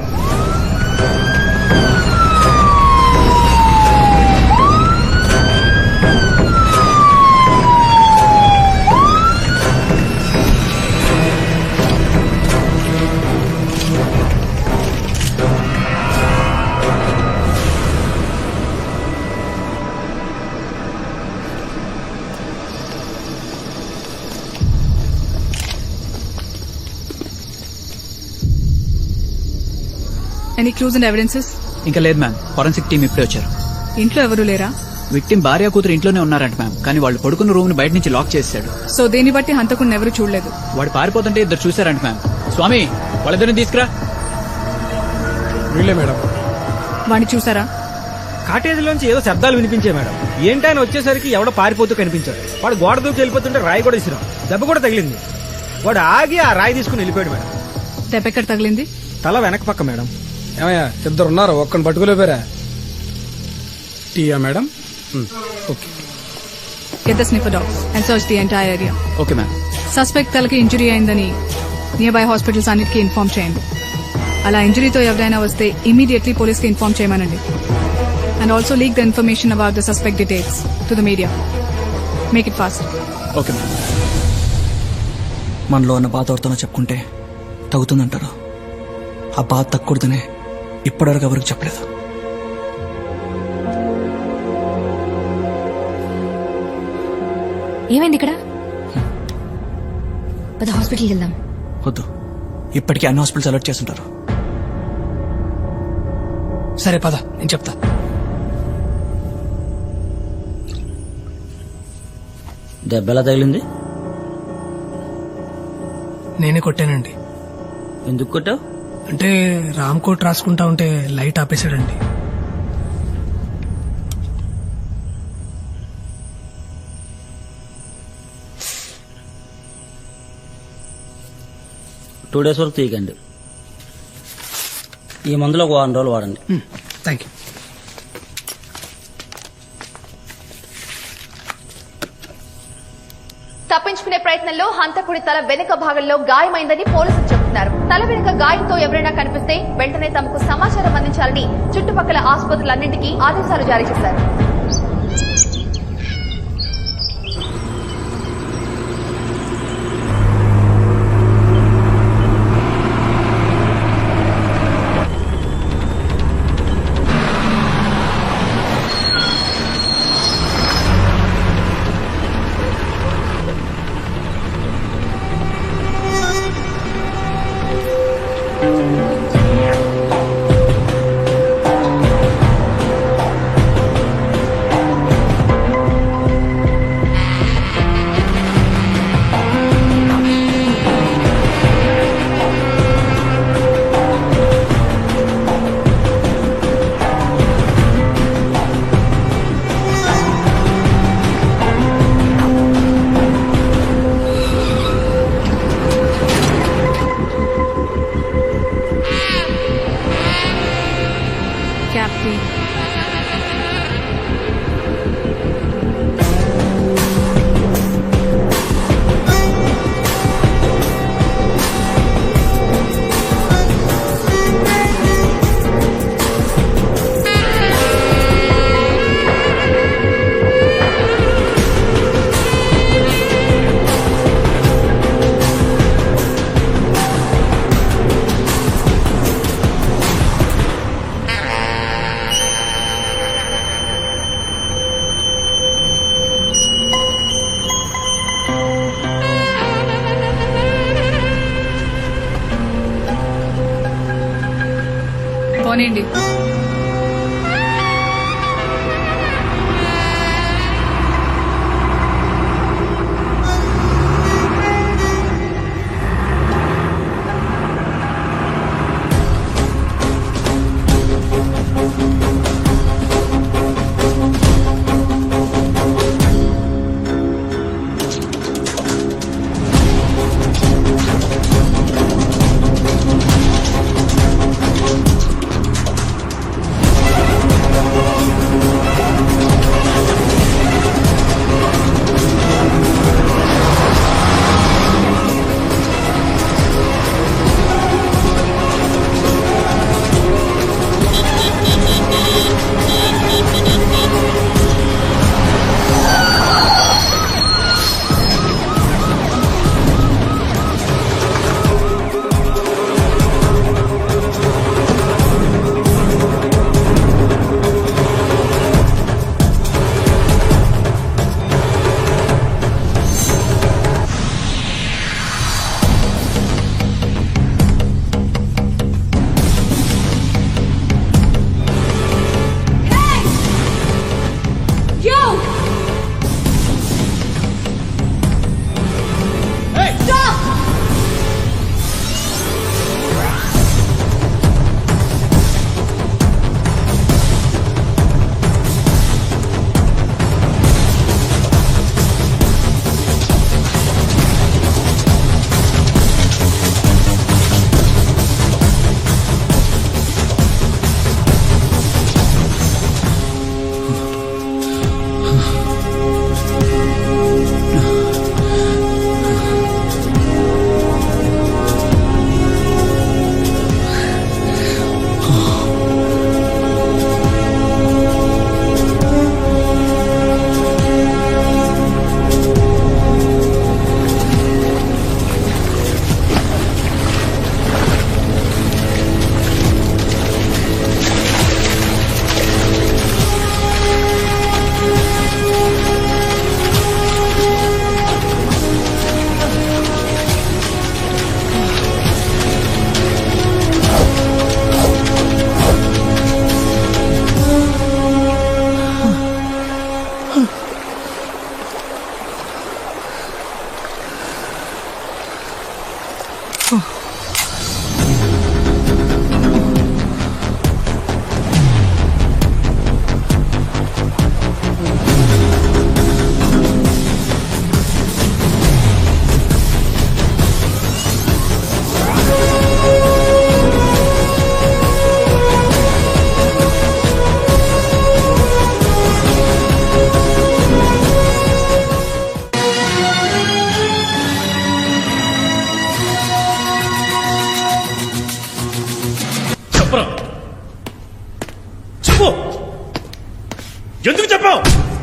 Any clues and evidences? ఇంకా లేదు మ్యామ్. ఫోరెన్సిక్ టీం ఇప్పుడే వచ్చారు. ఇంట్లో ఎవరు లేరా? విక్టిమ్ భార్య కూతురు ఇంట్లోనే ఉన్నారంట మ్యామ్, కానీ వాళ్ళు పడుకున్న రూమ్ ని బయట నుంచి లాక్ చేశాడు. సో దీన్ని బట్టి హంతకుడిని ఎవరు చూడలేదు. వాడు పారిపోతుంటే ఇద్దరు చూశారంట మ్యామ్. స్వామి, వాళ్ళిద్దరిని తీసుకురా. వీళ్ళే మేడం. వాడిని చూసారా? కాటేజ్ లోంచి ఏదో శబ్దాలు వినిపించాయి మేడం. ఏంటని వచ్చేసరికి ఎవడో పారిపోతూ కనిపించాడు. వాడు గోడ దూకి వెళ్ళిపోతుంటే రాయి కూడా ఇసిరాం. దెబ్బ కూడా తగిలింది. వాడు ఆగి ఆ రాయి తీసుకుని వెళ్ళిపోయాడు మేడం. దెబ్బ ఎక్కడ తగిలింది? తల వెనక పక్క మేడం. ఏమయ్యా, ఇద్దరు ఉన్నారు, ఒక్కని పట్టుకోలేపారా? టీయా madam? Okay. Get the sniffer dogs and search the entire area. Okay ma'am. Suspect తలకి ఇంజరీ అయిందని నియర్ బై హాస్పిటల్స్ అన్నిటికీ ఇన్ఫార్మ్ చేయండి. అలా ఇంజరీతో ఎవరైనా వస్తే ఇమీడియట్లీ పోలీస్ కి ఇన్ఫార్మ్ చేయమనండి. And also leak the information about the suspect details to the media. Make it fast. Okay ma'am. మనలో ఉన్న బాధ ఎవరితోనో చెప్పుకుంటే తగ్గుతుందంటారు. ఆ బాధ తగ్గకూడదనే ఇప్పటివరకు ఎవరికి చెప్పలేదు. ఏమైంది ఇక్కడ? పద హాస్పిటల్కి వెళ్దాం. వద్దు, ఇప్పటికీ అన్ని హాస్పిటల్స్ అలర్ట్ చేస్తుంటారు. సరే పద, నేను చెప్తా. దెబ్బ ఎలా తగిలింది? నేనే కొట్టానండి. ఎందుకు కొట్టావు? అంటే రామ్ కోట్ రాసుకుంటా ఉంటే లైట్ ఆపేశాడండి. టూ డేస్ వరకు తీయకండి. ఈ మందులో ఒక 1 రోజులు వాడండి. Thank you. తప్పించుకునే ప్రయత్నంలో హంతకుడి తల వెనుక భాగంలో గాయమైందని పోలీసులు చెబుతున్నారు. తల వెనుక గాయంతో ఎవరైనా కనిపిస్తే వెంటనే తమకు సమాచారం అందించాలని చుట్టుపక్కల ఆసుపత్రులన్నింటికీ ఆదేశాలు జారీ చేశారు. పోనీండి.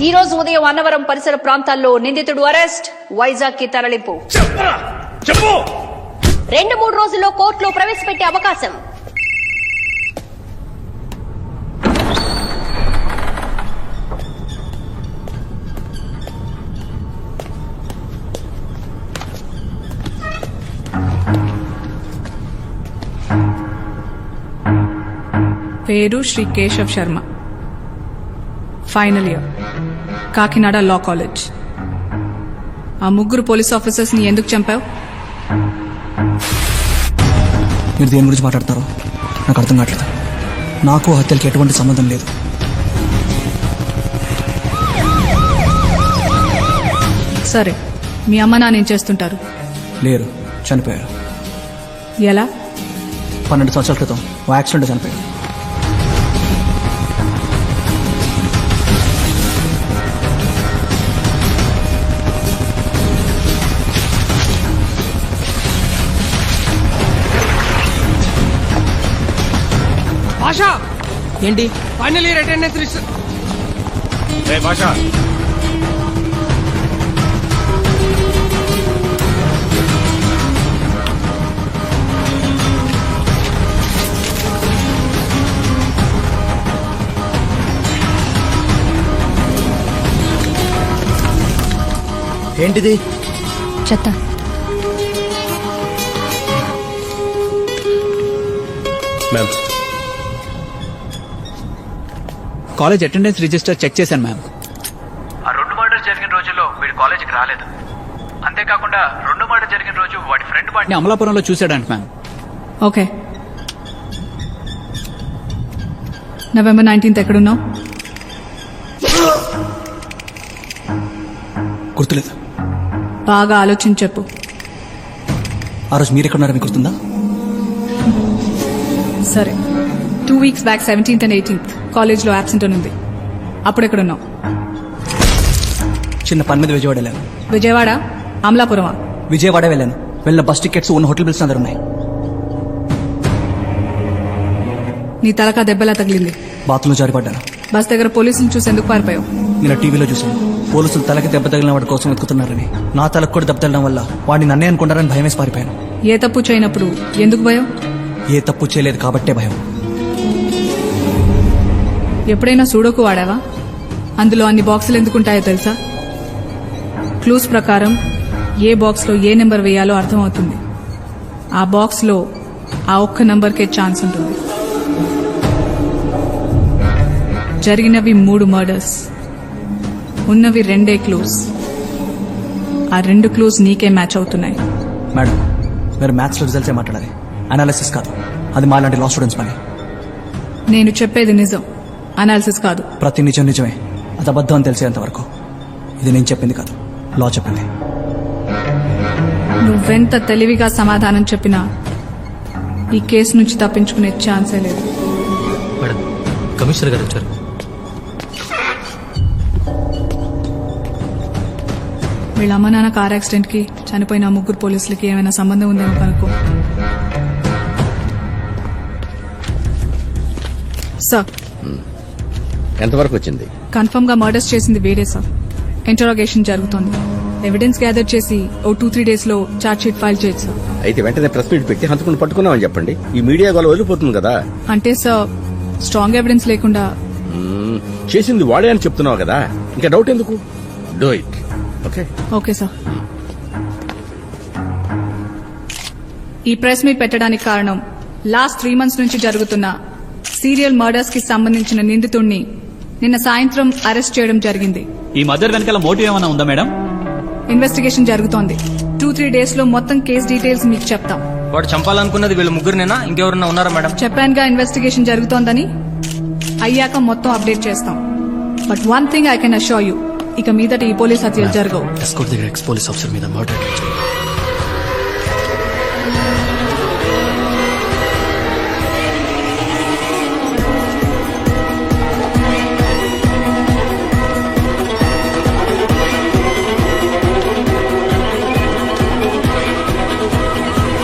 ఈ రోజు ఉదయం అన్నవరం పరిసర ప్రాంతాల్లో నిందితుడు అరెస్ట్, వైజాగ్ కి తరలింపు. 2-3 రోజుల్లో కోర్టులో ప్రవేశపెట్టే అవకాశం. పేరు Shri Keshav Sharma, final year, Kakinada law college. ఆ 3 పోలీస్ ఆఫీసర్స్ ని ఎందుకు చంపావు? మీరు దేని గురించి మాట్లాడతారో నాకు అర్థం కావట్లేదు. నాకు హత్యలకి ఎటువంటి సంబంధం లేదు. సరే, మీ అమ్మ నాన్న ఏం చేస్తుంటారు? లేరు, చనిపోయారు. ఎలా? 12 సంవత్సరాల క్రితం ఓ యాక్సిడెంట్ చనిపోయారు. భాషా ఏంటి? Final year attendance list. భాషా ఏంటిది? చెత్త. Ma'am, college attendance register check చేశాను మ్యామ్. ఆ 2 మర్డర్స్ జరిగిన రోజుల్లో వీడు కాలేజీకి రాలేదు. అంతేకాకుండా 2 మర్డర్ జరిగిన రోజు వాడి ఫ్రెండ్ వాడిని అమలాపురంలో చూశాడంట మ్యామ్. ఓకే. నవంబర్ 19th ఎక్కడున్నావు? గుర్తులేదు. బాగా ఆలోచించి చెప్పు. ఆ రోజు మీరు ఎక్కడున్నారని గుర్తుందా? సరే, 2 weeks back 17th and 18th కాలేజ్లో యాబ్సెంట్ అని ఉంది. అప్పుడు ఎక్కడున్నావు? చిన్న పని మీద విజయవాడ వెళ్ళాను. విజయవాడ? అమలాపురమా? విజయవాడ వెళ్ళాను. వెళ్ళిన బస్ టికెట్స్ ఉన్న హోటల్ బిల్స్ అందరు ఉన్నాయి. నీ తలకా దెబ్బలా తగిలింది. బాత్రూంలో జారిపడ్డాను. బస్ దగ్గర పోలీసులు చూసి ఎందుకు పారిపోయావు? నేను టీవీలో చూశాను. పోలీసులు తలకి దెబ్బ తగిలిన వాడి కోసం వెతుకుతున్నారని. నా తలకు కూడా దెబ్బ తగలడం వల్ల వాడిని నన్నే అనుకుంటారని భయం వేసి పారిపోయాను. ఏ తప్పు చేయనప్పుడు ఎందుకు భయం? ఏ తప్పు చేయలేదు కాబట్టే భయం. ఎప్పుడైనా సూడోకు వాడావా? అందులో అన్ని బాక్సులు ఎందుకుంటాయో తెలుసా? క్లూస్ ప్రకారం ఏ బాక్స్లో ఏ నెంబర్ వేయాలో అర్థమవుతుంది. ఆ బాక్స్లో ఆ ఒక్క నెంబర్కే ఛాన్స్ ఉంటుంది. జరిగినవి 3 మర్డర్స్, ఉన్నవి 2 క్లూస్. ఆ 2 క్లూస్ నీకే మ్యాచ్ అవుతున్నాయి. మేడం, మీరు మ్యాథ్స్ లో రిజల్ట్సే మాట్లాడాలి, అనాలిసిస్ కాదు. అది మాలాంటి లా స్టూడెంట్స్ పని. నేను చెప్పేది నిజం, అనాలిసిస్ కాదు. ప్రతి నిజం నిజమే, అది అబద్ధం అని తెలిసేంత వరకు. ఇది నేను చెప్పింది కాదు, లా చెప్పింది. నువ్వెంత తెలివిగా సమాధానం చెప్పినా ఈ కేసు నుంచి తప్పించుకునే ఛాన్సే లేదు. మేడం, కమిషనర్ గారు వచ్చారు. వీళ్ళ అమ్మ నాన్న కార్ యాక్సిడెంట్ కి చనిపోయిన 3 పోలీసులకి ఏమైనా సంబంధం ఉందేమో కనుక్కో. సార్, ఎంతవరకు వచ్చింది? కన్ఫర్మ్ గా మర్డర్స్ చేసింది వేరే సార్. ఇంటరాగేషన్ జరుగుతోంది. ఎవిడెన్స్ గ్యాదర్ చేసి ఓ 2-3 days లో చార్జ్ షీట్ ఫైల్ చేయొచ్చు సార్. అయితే వెంటనే ప్రెస్ మీట్ పెట్టి హంతకుని పట్టుకున్నామని చెప్పండి. ఈ మీడియా గోల వదిలిపోతుంది కదా. అంటే సార్, స్ట్రాంగ్ ఎవిడెన్స్ లేకుండా చేసింది వాడే అని చెప్తున్నావు కదా, ఇంకా డౌట్ ఎందుకు? Do it. Okay okay sir. ఈ ప్రెస్ మీట్ పెట్టడానికి కారణం లాస్ట్ 3 months నుంచి జరుగుతున్న సీరియల్ మర్డర్స్ కి సంబంధించిన నిందితుడిని నిన్న సాయంత్రం అరెస్ట్ చేయడం జరిగింది. ఈ మర్డర్ వెనకాల మోటివ్ ఏమైనా ఉందా మేడం? ఇన్వెస్టిగేషన్ జరుగుతోంది. 2-3 days లో మొత్తం కేసు డీటెయిల్స్ మీకు చెప్తాం. వాడు చంపాలనుకున్నది వీళ్ళు 3 ఇంకెవరన్నా ఉన్నారా మేడం? చెప్పానుగా ఇన్వెస్టిగేషన్ జరుగుతోందని. అయ్యాక మొత్తం అప్డేట్ చేస్తాం. But one thing I can assure you, ఇక మీదట ఈ పోలీస్ హత్యలు జరగవు. ఎస్కోట్ దగ్గర ఎక్స్ పోలీస్ ఆఫీసర్ మీద మర్డర్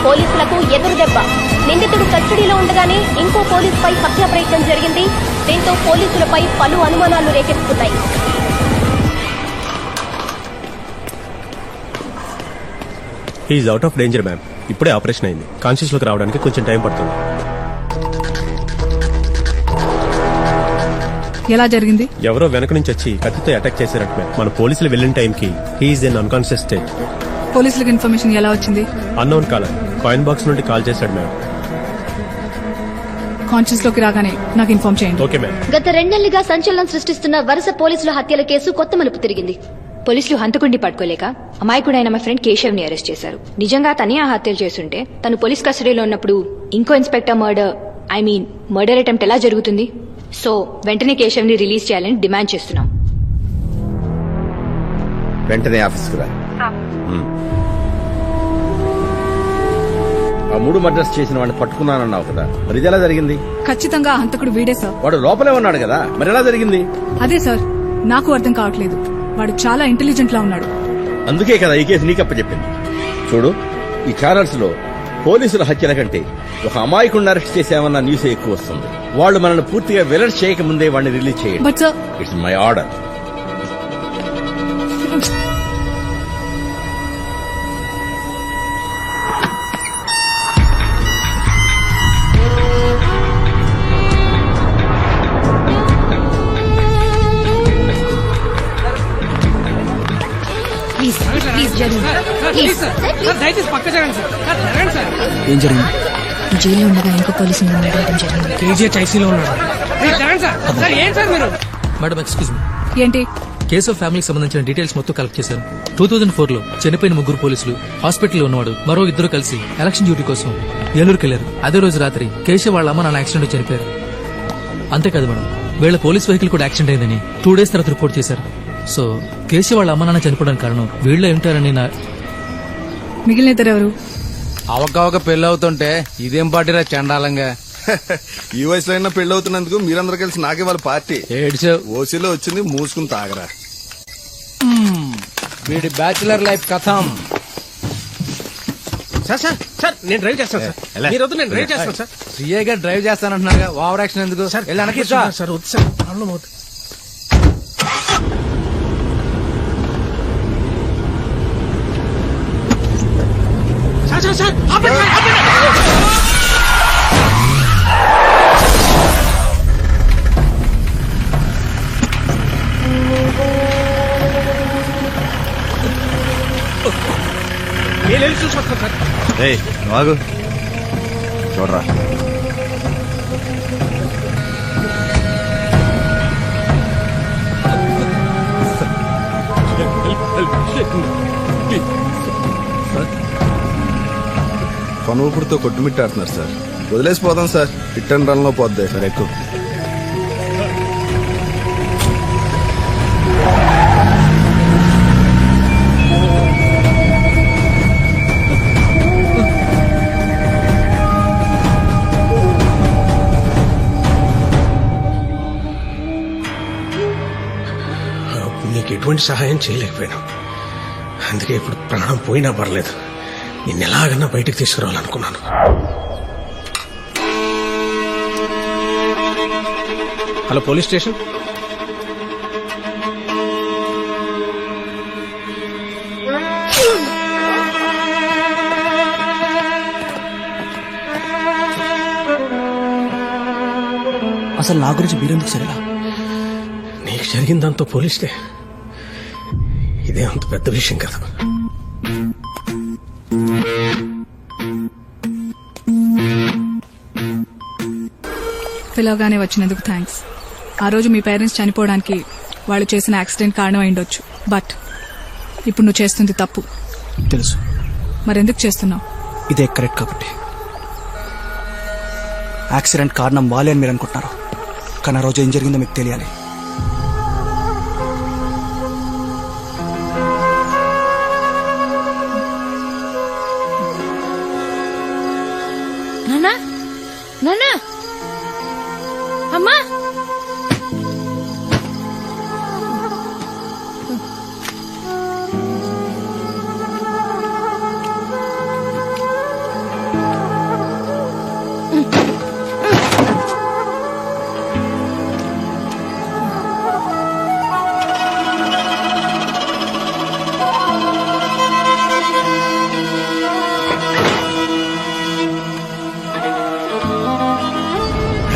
పోలీసులకు ఎదురు దెబ్బ. నిందితుడు కస్టడీలో ఉండగానే ఇంకో పోలీసుపై హత్యా ప్రయత్నం జరిగింది. దీంతో పోలీసులపై పలు అనుమానాలు రేకెత్తుతున్నాయి. He is out of danger ma'am. ఇప్పుడే ఆపరేషన్ అయింది. కాన్షియస్ లోకి రావడానికి కొంచెం టైం పడుతుంది. ఎలా జరిగింది? ఎవరో వెనక నుంచి వచ్చి కత్తితో అటాక్ చేశారంట మ్యామ్. మన పోలీసులు వెళ్ళిన టైంకి హీఈస్ ఇన్ అన్కాన్షియస్ స్టేట్. పోలీసులకు ఇన్ఫర్మేషన్ ఎలా వచ్చింది? అన్నోన్ కాలర్ కాయిన్ బాక్స్ నుండి కాల్ చేశాడు మ్యామ్. కాన్షియస్ లోకి రాగానే నాకు ఇన్ఫార్మ్ చేయండి. Okay ma'am. గత 2 నెలలుగా సంచలనం సృష్టిస్తున్న వరుస పోలీసుల హత్యల కేసు కొత్త మలుపు తిరిగింది. పోలీసులు హంతకుడిని పట్టుకోలేక అమాయకుడైన మా ఫ్రెండ్ కేశవ్ ని అరెస్ట్ చేశారు. నిజంగా తనే ఆ హత్యలు చేస్తుంటే తను పోలీస్ కస్టడీలో ఉన్నప్పుడు ఇంకో ఇన్స్పెక్టర్ మర్డర్ అటెంప్ట్ ఎలా జరుగుతుంది? సో వెంటనే కేశవ్ ని రిలీజ్ చేయాలని డిమాండ్ చేస్తున్నాం. వెంటనే ఆఫీస్కి రా. ఆ 3 మర్డర్స్ చేసిన వాడిని పట్టుకున్నానన్నావు కదా, మరి ఇది ఎలా జరిగింది? ఖచ్చితంగా ఆ హంతకుడు వీడే సార్. వాడు లోపలే ఉన్నాడు కదా, మరి ఎలా జరిగింది? అదే సార్ నాకు అర్థం కావట్లేదు. వాడు చాలా ఇంటెలిజెంట్ లా ఉన్నాడు. అందుకే కదా ఈ కేసు నీకప్పచెప్పింది. చూడు, ఈ ఛానల్స్ లో పోలీసుల హత్యల కంటే ఒక అమాయకుడిని అరెస్ట్ చేసామన్న న్యూస్ ఎక్కువ వస్తుంది. వాళ్ళు మనల్ని పూర్తిగా వెలట్ చేయకముందే వాడిని రిలీజ్ చేయండి. But sir, it's my order. ఏం జరిగింది? జైల్లో ఉండగా ఇంకో పోలీసుని మర్డర్ జరిగింది. కేజీహెచ్ ఐసీలో ఉన్నాడు. Madam excuse me. ఏంటి? కేసు ఆఫ్ ఫ్యామిలీకి సంబంధించిన డీటెయిల్స్ మొత్తం కలెక్ట్ చేశారు. 2004లో చనిపోయిన 3 పోలీసులు, హాస్పిటల్లో ఉన్నవాడు, మరో 2 కలిసి ఎలక్షన్ డ్యూటీ కోసం ఏలూరుకి వెళ్లారు. అదే రోజు రాత్రి కేశవ్ వాళ్ళ అమ్మ నాన్న యాక్సిడెంట్ చనిపోయారు. అంతేకాదు మేడం, వీళ్ళ పోలీస్ వెహికల్ కూడా యాక్సిడెంట్ అయిందని 2 days తర్వాత రిపోర్ట్ చేశారు. సో కేశవ్ వాళ్ళ అమ్మ నాన్న చనిపోవడానికి కారణం వీళ్ళే ఉంటారని మిగిలిన ఇద్దరు ఎవరు? అవకవక పెళ్లి అవుతుంటే ఇదేం పార్టీరా చండాలంగా. ఈ వయసులో అయినా పెళ్లి అవుతున్నందుకు మీరందరూ కలిసి నాకే వాళ్ళ పార్టీ ఏడ్చావు. ఓసీలో వచ్చింది, మూసుకుని తాగరా. వీడి బ్యాచులర్ లైఫ్ కథం. సార్ నేను డ్రైవ్ చేస్తాను సార్. మీరు వద్దు, నేను డ్రైవ్ చేస్తాను సార్. సిఏగా డ్రైవ్ చేస్తానంటున్నాగా, ఓవర్ యాక్షన్ ఎందుకు? వెళ్ళి వెనక్కి రా. సార్ వద్దు సార్, ప్రాబ్లం అవుతుంది. సార్ ఆపండి, ఆపండి. నేను వెళ్ళి చూసుకొస్తాను సార్. ఆగు, చూడరా. పనుపుడితో కొట్టుమిట్టాడుతున్నారు సార్. వదిలేసిపోదాం సార్, హిట్ అండ్ రన్ లో పోద్ది సార్. ఎక్కువ నీకు ఎటువంటి సహాయం చేయలేకపోయాను. అందుకే ఇప్పుడు ప్రాణం పోయినా పర్లేదు, నిన్ను ఎలాగన్నా బయటకు తీసుకురావాలనుకున్నాను. Hello police station. అసలు నా గురించి మీరెందుకు సరేలా? నీకు జరిగిందంతా పోలీస్తే ఇదే అంత పెద్ద విషయం కదా. పిలవగానే వచ్చినందుకు థ్యాంక్స్. ఆ రోజు మీ పేరెంట్స్ చనిపోవడానికి వాళ్ళు చేసిన యాక్సిడెంట్ కారణం అయిండొచ్చు. బట్ ఇప్పుడు నువ్వు చేస్తుంది తప్పు తెలుసు. మరెందుకు చేస్తున్నావు? ఇదే కరెక్ట్ కాబట్టి. యాక్సిడెంట్ కారణం వాళ్ళే అని మీరు అనుకుంటున్నారు, కానీ ఆ రోజు ఏం జరిగిందో మీకు తెలియాలి. నాన్నా, నాన్నా, అమ్మా.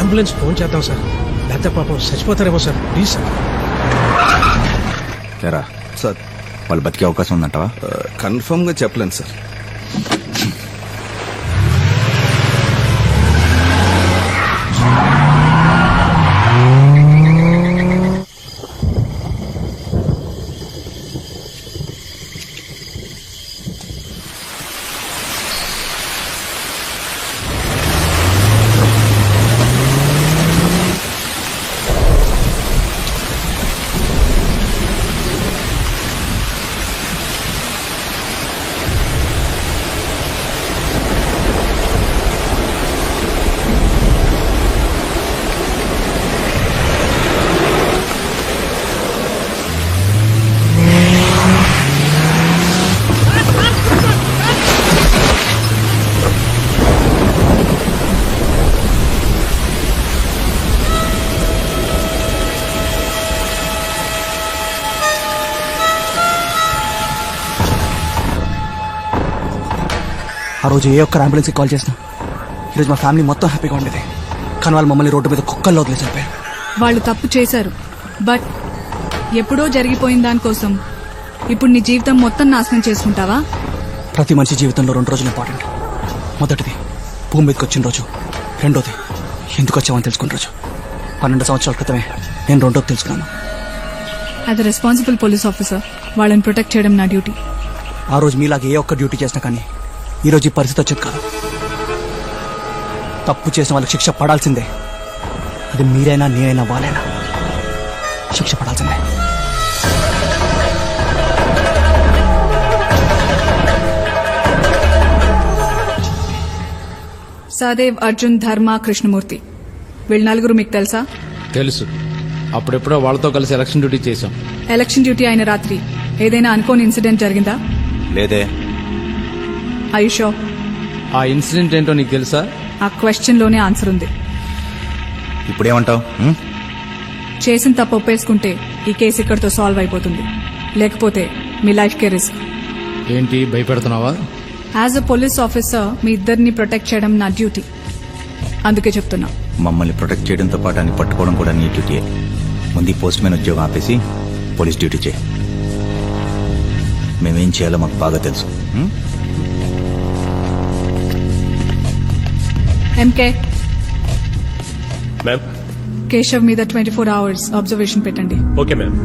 అంబులెన్స్ ఫోన్ చేద్దాం సార్, లేకపోతే పాపం చచ్చిపోతారేమో సార్. Please sir. లేరా సార్ వాళ్ళు బతికే అవకాశం ఉందంటావా? కన్ఫర్మ్ గా చెప్పలేను సార్. ఆ రోజు ఏ ఒక్క అంబులెన్స్కి కాల్ చేసినా ఈరోజు మా ఫ్యామిలీ మొత్తం హ్యాపీగా ఉండేది. కానీ వాళ్ళు మమ్మల్ని రోడ్డు మీద కుక్కల్లో వదిలేసి చెప్పారు. వాళ్ళు తప్పు చేశారు, బట్ ఎప్పుడో జరిగిపోయిన దానికోసం ఇప్పుడు నీ జీవితం మొత్తం నాశనం చేసుకుంటావా? ప్రతి మనిషి జీవితంలో 2 రోజులు ఇంపార్టెంట్. మొదటిది భూమి మీదకి వచ్చిన రోజు, రెండోది ఎందుకు వచ్చామని తెలుసుకున్న రోజు. 12 సంవత్సరాల క్రితమే నేను రెండోది తెలుసుకున్నాను. As a responsible police officer వాళ్ళని ప్రొటెక్ట్ చేయడం నా డ్యూటీ. ఆ రోజు మీలాగా ఏ ఒక్క డ్యూటీ చేసినా కానీ ఈ రోజు ఈ పరిస్థితి వచ్చేది కాదు. తప్పు చేసిన వాళ్ళకి శిక్ష పడాల్సిందే. అది మీరైనా నేనైనా వాళ్ళైనా శిక్ష పడాల్సిందే. సహదేవ్, అర్జున్, ధర్మ, కృష్ణమూర్తి వీళ్ళు నలుగురు మీకు తెలుసా? తెలుసు. అప్పుడెప్పుడో వాళ్ళతో కలిసి ఎలక్షన్ డ్యూటీ చేశాం. ఎలక్షన్ డ్యూటీ అయిన రాత్రి ఏదైనా అనుకోని ఇన్సిడెంట్ జరిగిందా? లేదే. ఆయుషో, ఆ ఇన్సిడెంట్ ఏంటో నీకు తెలుసా? ఆ క్వశ్చన్ లోనే ఆన్సర్ ఉంది. ఇప్పుడేమంటావు? చేసిన తప్పు ఒప్పేసుకుంటే ఈ కేసు ఇక్కడితో సాల్వ్ అయిపోతుంది, లేకపోతే మీ లైఫ్ కే రిస్క్. ఏంటి భయపెడుతున్నావా? యాజ్ అ పోలీస్ ఆఫీసర్ మీ ఇద్దరిని ప్రొటెక్ట్ చేయడం నా డ్యూటీ, అందుకే చెప్తున్నా. మమ్మల్ని ప్రొటెక్ట్ చేయడంతో పాటు అన్ని పట్టుకోవడం కూడా నీ డ్యూటీయే. ముందు పోస్ట్ మ్యాన్ ఉద్యోగం ఆపేసి పోలీస్ డ్యూటీ చేయి. మేమేం చేయాలో మాకు బాగా తెలుసు. MK, ma'am. కేశవ్ మీద 24 hours అబ్జర్వేషన్ పెట్టండి. Okay ma'am.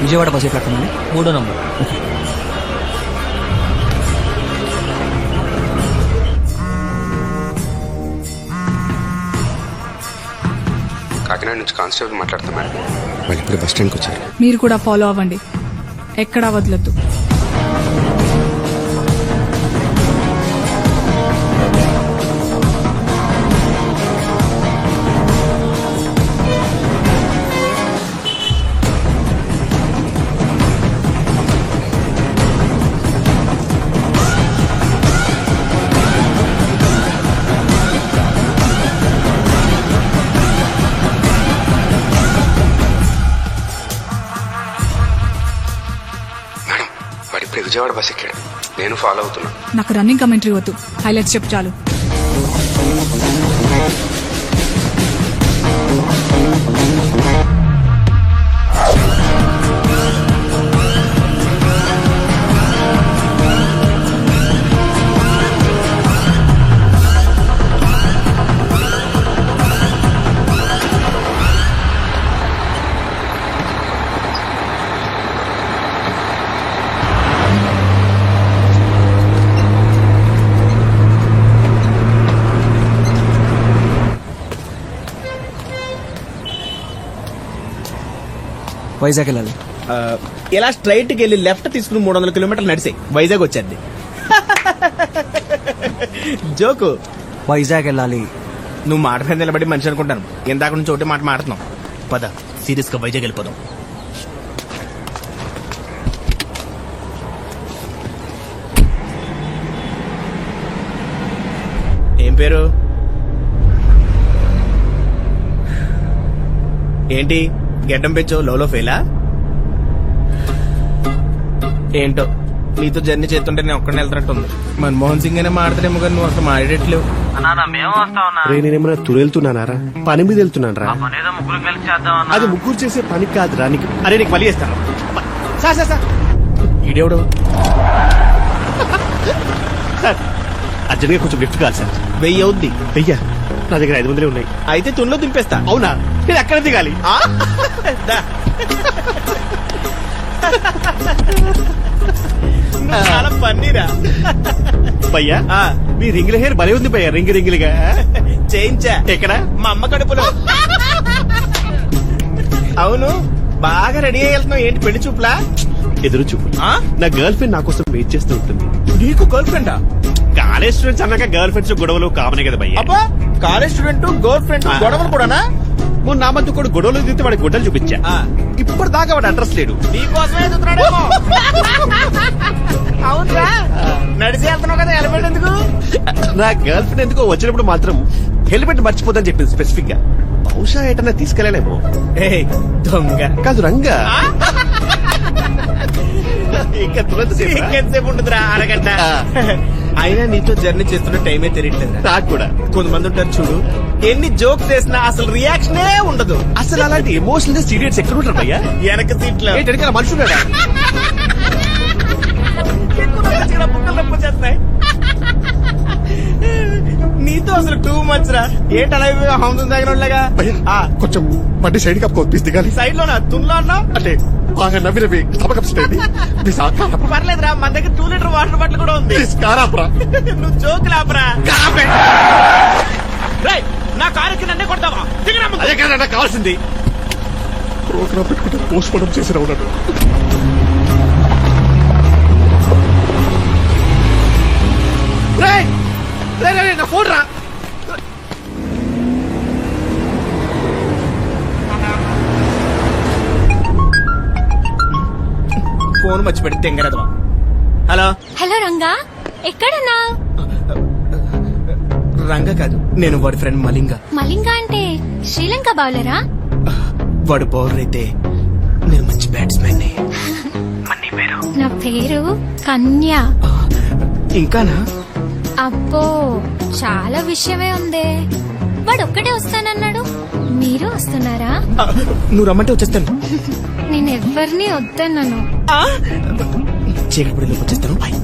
విజయవాడ బస్ ఏ ప్లాట్ఫామ్ అండి? 3వ నంబర్. కాకినాడ నుంచి కానిస్టేబుల్ మాట్లాడతాం మేడం. వాళ్ళు ఇప్పుడు బస్ స్టాండ్కి వచ్చారు. మీరు కూడా ఫాలో అవ్వండి, ఎక్కడా వదలొద్దు. విజయవాడ బస్ ఎక్కాడు, నేను ఫాలో అవుతున్నా. నాకు రన్నింగ్ కమెంటరీ వద్దు, హైలైట్స్ చెప్పు చాలు. వైజాగ్ వెళ్ళాలి. ఇలా స్ట్రైట్ కి వెళ్ళి లెఫ్ట్ తీసుకుని 300 కిలోమీటర్లు నడిసే వైజాగ్ వచ్చేది. జోకు. వైజాగ్ వెళ్ళాలి. నువ్వు మాట మీద నిలబడి మనిషి అనుకుంటాను. ఇందాక నుంచి ఒకటే మాట మాడుతున్నావు. పద సీరియస్ గా వైజాగ్ వెళ్ళిపోదాం. ఏం పేరు? ఏంటి గెడ్డం పెంచో లోలో ఫెయిలా? ఏంటో నీతో జర్నీ చేస్తుంటే నేను ఒక్కడిని వెళ్తున్నట్టుంది. మన్మోహన్ సింగ్ అయినా మాడతాడేమో కానీ నువ్వు అసలు మాడేట్లేవు. నేనేమన్నా తురెళ్తున్నానారా? పని మీద వెళ్తున్నానరా. అది ముగ్గురు చేసే పని కాదురా నీకు. అరే నీకు మళ్ళీ చేస్తాను. సార్ ఈడెవడు? సార్ అర్జెంట్గా కొంచెం లిఫ్ట్ కాదు సార్. 1000 అవుద్ది. 1000? నా దగ్గర 500 ఉన్నాయి. అయితే తునిలో దింపేస్తా. అవునా? నేను ఎక్కడ దిగాలి? చాలా పన్నీరా భయ్యా. మీ రింగుల హెయిర్ భలే ఉంది భయ్యా. రింగులుగా చేయించా. ఎక్కడ? మా అమ్మ కడుపులో. అవును బాగా రెడీ అయ్యి వెళ్తున్నావు. ఏంటి పెళ్లి చూపులా? ఎదురు చూపు. నా గర్ల్ ఫ్రెండ్ నా కోసం వెయిట్ చేస్తూ ఉంటుంది. నీకు గర్ల్ ఫ్రెండా? కాలేజ్ స్టూడెంట్స్ అన్నాక గర్ల్ ఫ్రెండ్స్ గొడవలు కామనే కదా భయ్యా. అబ్బా కాలేజ్ స్టూడెంట్ గర్ల్ ఫ్రెండ్ గొడవలు కూడానా? మొన్న నా మధ్య కూడా గొడవలు దిగితే వాడి గుడ్డలు చూపించా. ఇప్పుడు దాకా వాడు అడ్రస్ లేడు. నీకోసమే ఎదుగుతున్నాడేమో. అవునరా నడిచి వెళ్తున్నావు కదా హెల్మెట్ ఎందుకు? నా గర్ల్ ఫ్రెండ్ ఎందుకో వచ్చినప్పుడు మాత్రం హెల్మెట్ మర్చిపోదని చెప్పింది స్పెసిఫిక్ గా. బహుశా ఏటన్నా తీసుకెళ్ళలేమో. దొంగ కాదు రంగా. ఇంకా ఇంకెంతసేపు ఉంటుందిరా? అరగంట. అయినా నీతో జర్నీ చేస్తున్న టైమే తెలియట్లేదు నాకు కూడా. కొంతమంది ఉంటారు చూడు, ఎన్ని జోక్స్ చేసినా అసలు రియాక్షనే ఉండదు. అసలు అలాంటి ఎమోషనల్ సీరియస్ ఎక్కడ ఉంటారు భయ్యా? వెనక సీట్లో మనుషులు చేస్తాయి. నీతో అసలు టూ మచ్ రా. ఏంటి అలా హంసం తగినలాగా? కొంచెం బండి సైడ్ కప్పుకో. ప్లీజ్ దిగాలి. సైడ్ లోనా తుల్లో అన్నావు అంటే బాగా నవ్వి పర్లేదురా. మన దగ్గర 2 లీటర్ వాటర్ బాటిల్ కూడా ఉంది. నువ్వు జోక్ లాపరా. నా కారుకి నన్నే కొడతావా? అదే కదా నాకు కావాల్సింది. ప్రోగ్రామ్ పెట్టుకుంటే పోస్ట్ మార్టం చేసి ఉన్నాడు. నా ఫోన్ రా. ఫోన్ మర్చి పెడితే తెంగరదవా. హలో హలో రంగా, ఎక్కడన్నా? రంగా కాదు, నేను వాడి ఫ్రెండ్ మలింగ. మలింగ అంటే శ్రీలంక బౌలరా? వాడు బౌలర్ అయితే నేను మంచి బ్యాట్స్మెన్. నా పేరు కన్య. ఇంకానా? అబ్బో చాలా విషయమే ఉందే. వాడు ఒక్కడే వస్తానన్నాడు, మీరు వస్తున్నారా? నువ్వు రమ్మంటే వచ్చేస్తాను. నేనెవ్వరిని వద్దన్నాను. చీకటిపడిలోకి వచ్చేస్తాను. బాయ్.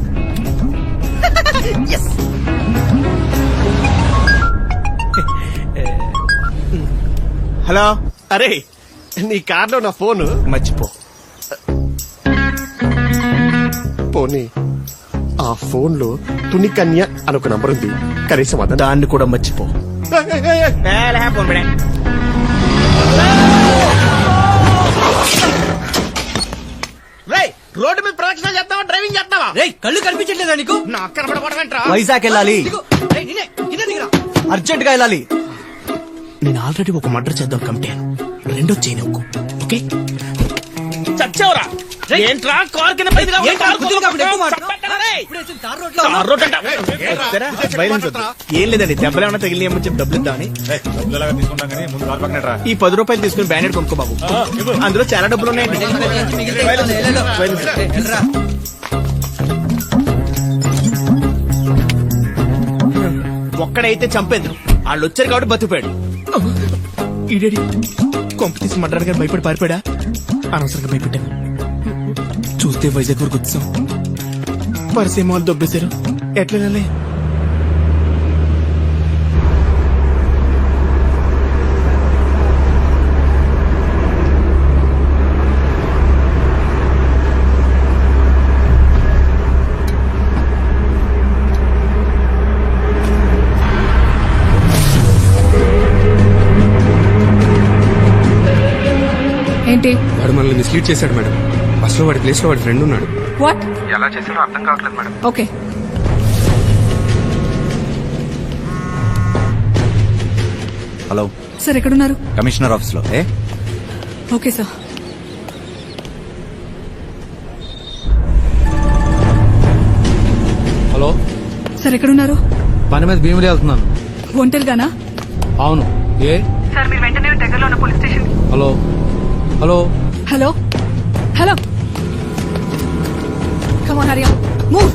హలో. అరే నీ కార్లో నా ఫోన్ మర్చిపో. పోనీ ఆ ఫోన్ లో తుని కన్య అని ఒక నంబర్ ఉంది. కనీసం దాన్ని కూడా మర్చిపో. రోడ్డు మీద ప్రదక్షిణ చేస్తావా? డ్రైవింగ్ చేస్తావా? కళ్ళు కనిపించట్లేదా నీకు? నాకు కనపడమంటరా? వైజాగ్ వెళ్ళాలి. అర్జెంట్ గా వెళ్ళాలి. నేను ఆల్రెడీ ఒక మర్డర్ చేద్దాం కమిటాను. రెండో చేయను. ఓకే చచ్చావురా. ఏంట్రా కార్ కింద ఏం లేదండి, దెబ్బలు ఏమన్నా తగిలినామని చెప్పి డబ్బులు ఇద్దామని. ఈ 10 రూపాయలు తీసుకుని బ్యానెట్ కొనుక్కో బాబు. అందులో చాలా డబ్బులు ఉన్నాయండి. ఒక్కడైతే చంపేందుకు వాళ్ళు వచ్చారు కాబట్టి బతికిపోయాడు. ఈడేడి కొంప తీసి మర్డర్ గారు భయపడి పారిపోయాడా? అనవసరంగా భయపెట్టాను. చూస్తే వైజాగ్ వరకు వచ్చాం. పరిసేమో వాళ్ళు దొబ్బేశారు. ఎట్లా వెళ్ళాలి? ఏంటి? వాడు మనల్ని మిస్లీడ్ చేశాడు మేడం. బస్ లో వాడి ప్లేస్ లో వాడి ఫ్రెండ్ ఉన్నాడు. వాట్? ఎలా చేశాడో అర్థం కావట్లేదు మేడం. ఓకే. హలో సార్ ఎక్కడున్నారు? కమిషనర్ ఆఫీస్ లో. Okay sir. హలో సార్ ఎక్కడున్నారు? పని మీద భీమిలి వెళ్తున్నాను. ఒంటరిగానా? అవును. ఏ సార్ మీరు వెంటనే దగ్గరలో ఉన్న police station. Hello hello hello hello come on Hari up move.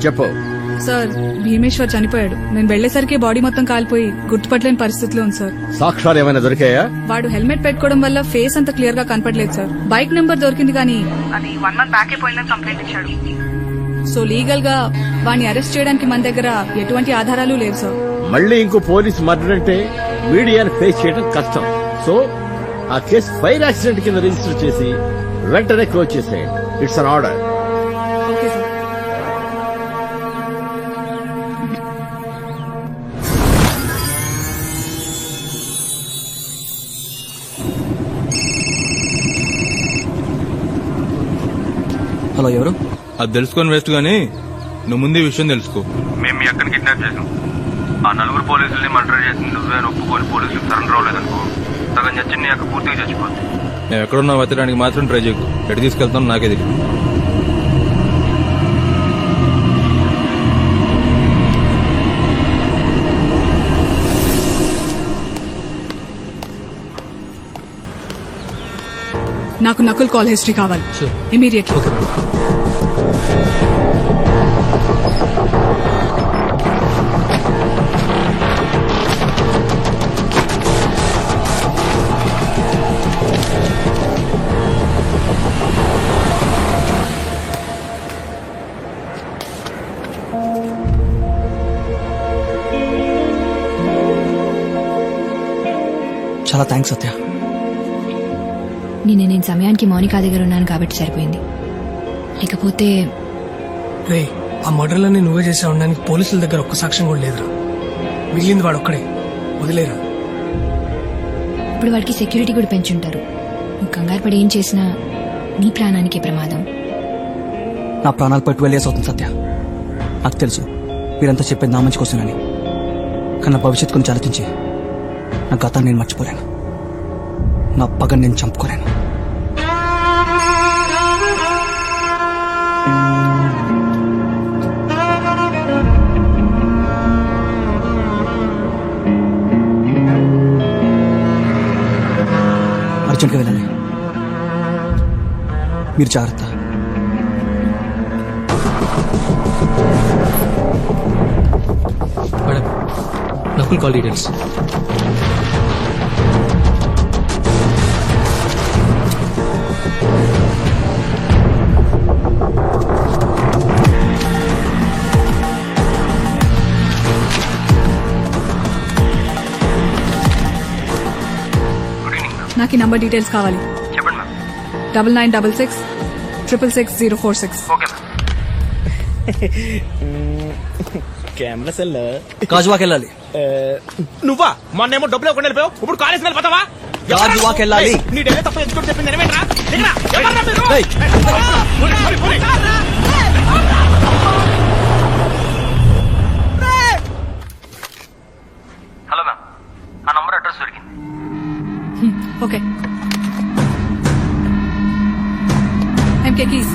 చెప్పు. సార్ భీమేశ్వర్ చనిపోయాడు. నేను వెళ్లేసరికి బాడీ మొత్తం కాలిపోయి గుర్తుపట్టలేని పరిస్థితిలో ఉంది సార్. సాక్ష్యాలు ఏమైనా దొరికాయా? వాడు హెల్మెట్ పెట్టుకోవడం వల్ల ఫేస్ అంత క్లియర్ గా కనపడలేదు సార్. బైక్ నెంబర్ దొరికింది కానీ అది 1 month బ్యాక్ అయిపోయిందని కంప్లైంట్ ఇచ్చాడు. సో లీగల్ గా వాడిని అరెస్ట్ చేయడానికి మన దగ్గర ఎటువంటి ఆధారాలు లేవు సార్. మళ్ళీ ఇంకో పోలీస్ మర్డర్ అంటే మీడియాను ఫేస్ చేయడం కష్టం. సో ఆ కేసు ఫైర్ యాక్సిడెంట్ కింద రిజిస్టర్ చేసి వెంటనే క్లోజ్ చేసేయండి. It's an order. Okay sir. Hello, ఎవరు? అది తెలుసుకొని వేస్ట్ గానీ నువ్వు ముందు ఈ విషయం తెలుసుకో. మేము మీ అక్కని కిడ్నాప్ చేసాం. ఆ 4 పోలీసుల్ని మర్డర్ చేసింది నువ్వే అని ఒప్పుకొని పోలీసులకు సరెండర్ అవ్వలేదనుకో, సగం చచ్చి నీ అక్క పూర్తిగా చచ్చిపోతుంది. నేను ఎక్కడున్నా వెతడానికి మాత్రం ట్రై చేయకు. ఎటు తీసుకెళ్తాను నాకే తెలియదు. నాకు నకుల్ కాల్ హిస్టరీ కావాలి ఇమీడియట్లీ. చాలా థ్యాంక్స్ సత్య. నేను సమయానికి మౌనిక దగ్గర ఉన్నాను కాబట్టి సరిపోయింది. లేకపోతే రే, ఆ మర్డర్లన్నీ నువ్వే చేసా ఉండడానికి పోలీసుల దగ్గర ఒక్క సాక్ష్యం కూడా లేదురా. మిగిలింది వాడు ఒక్కడే. వదిలేరా. ఇప్పుడు వాడికి సెక్యూరిటీ కూడా పెంచుంటారు. నువ్వు కంగారు పడి ఏం చేసినా నీ ప్రాణానికే ప్రమాదం. నా ప్రాణాలు పట్టు 12 years అవుతుంది సత్య. నాకు తెలుసు మీరంతా చెప్పేది నా మంచి కోసమని. కానీ నా భవిష్యత్తు గురించి ఆలోచించి నా గతాన్ని నేను మర్చిపోలేను. నా పగని నేను చంపుకోలేను. అర్జెంట్గా వెళ్ళాలి. మీరు జాగ్రత్త. Madam Nakul call details. నాకు ఈ నంబర్ డీటెయిల్స్ కావాలి. చెప్పండి ma'am. 9966 666 046. Okay ma'am. Camera cell గాజువాకి వెళ్ళాలి. నువ్వా మొన్నేమో డబ్బులు ఇవ్వకుండా వెళ్ళిపోయావు, ఇప్పుడు కాలేజ్ వెళ్ళిపోతావా? గాజువాకి వెళ్ళాలి. నీ డైలీ తప్ప ఎందుకు చెప్పింది ఎనిమిట్రా? హలో మ్యామ్, ఆ నంబర్ అడ్రస్ దొరికింది. ఓకే. ఎంకే కీస్.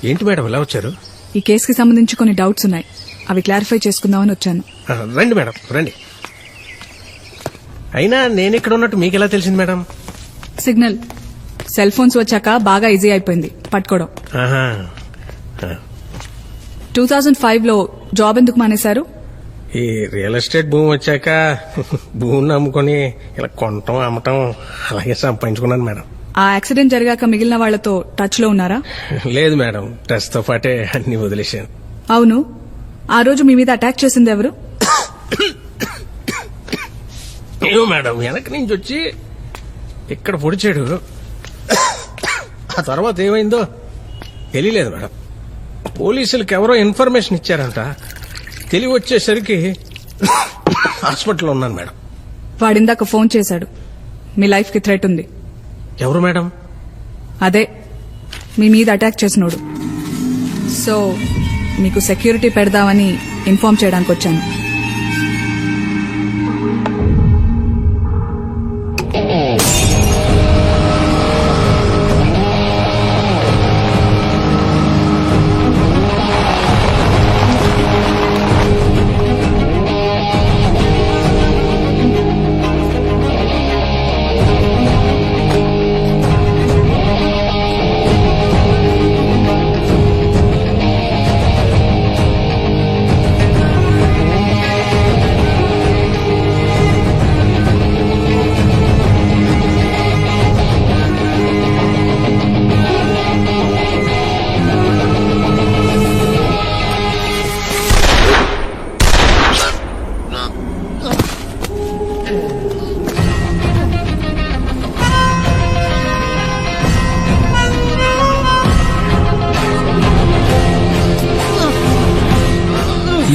ఏంటి మేడం ఇలా వచ్చారు? ఈ కేసుకి సంబంధించి కొన్ని డౌట్స్ ఉన్నాయి, అవి క్లారిఫై చేసుకుందామని వచ్చాను. రండి మేడం రండి. అయినా నేను ఇక్కడ ఉన్నట్టు మీకు ఎలా తెలిసింది మేడం? సిగ్నల్. సెల్ ఫోన్స్ వచ్చాక బాగా ఈజీ అయిపోయింది పట్టుకోవడం. 2005లో జాబ్ ఎందుకు మానేశారు? ఈ రియల్ ఎస్టేట్ భూమి వచ్చాక భూమిని అమ్ముకొని ఇలా కొనటం అమ్మటం అలాగే సంపాదించుకున్నాను మేడం. ఆ యాక్సిడెంట్ జరిగాక మిగిలిన వాళ్లతో టచ్ లో ఉన్నారా? లేదు మేడం, టచ్ తో పాటే అన్ని వదిలేశాను. అవును, ఆ రోజు మీ మీద అటాక్ చేసింది ఎవరు? ఏమో మేడం, వెనక నుంచి వచ్చి ఇక్కడ పొడిచాడు. ఆ తర్వాత ఏమైందో తెలియలేదు మేడం. పోలీసులకు ఎవరో ఇన్ఫర్మేషన్ ఇచ్చారంట, తెలివి వచ్చేసరికి హాస్పిటల్లో ఉన్నాను మేడం. వాడిందాక ఫోన్ చేశాడు, మీ లైఫ్ కి థ్రెట్ ఉంది. ఎవరు మేడం? అదే మీ మీద అటాక్ చేసినోడు. సో మీకు సెక్యూరిటీ పెడదామని ఇన్ఫార్మ్ చేయడానికి వచ్చాను.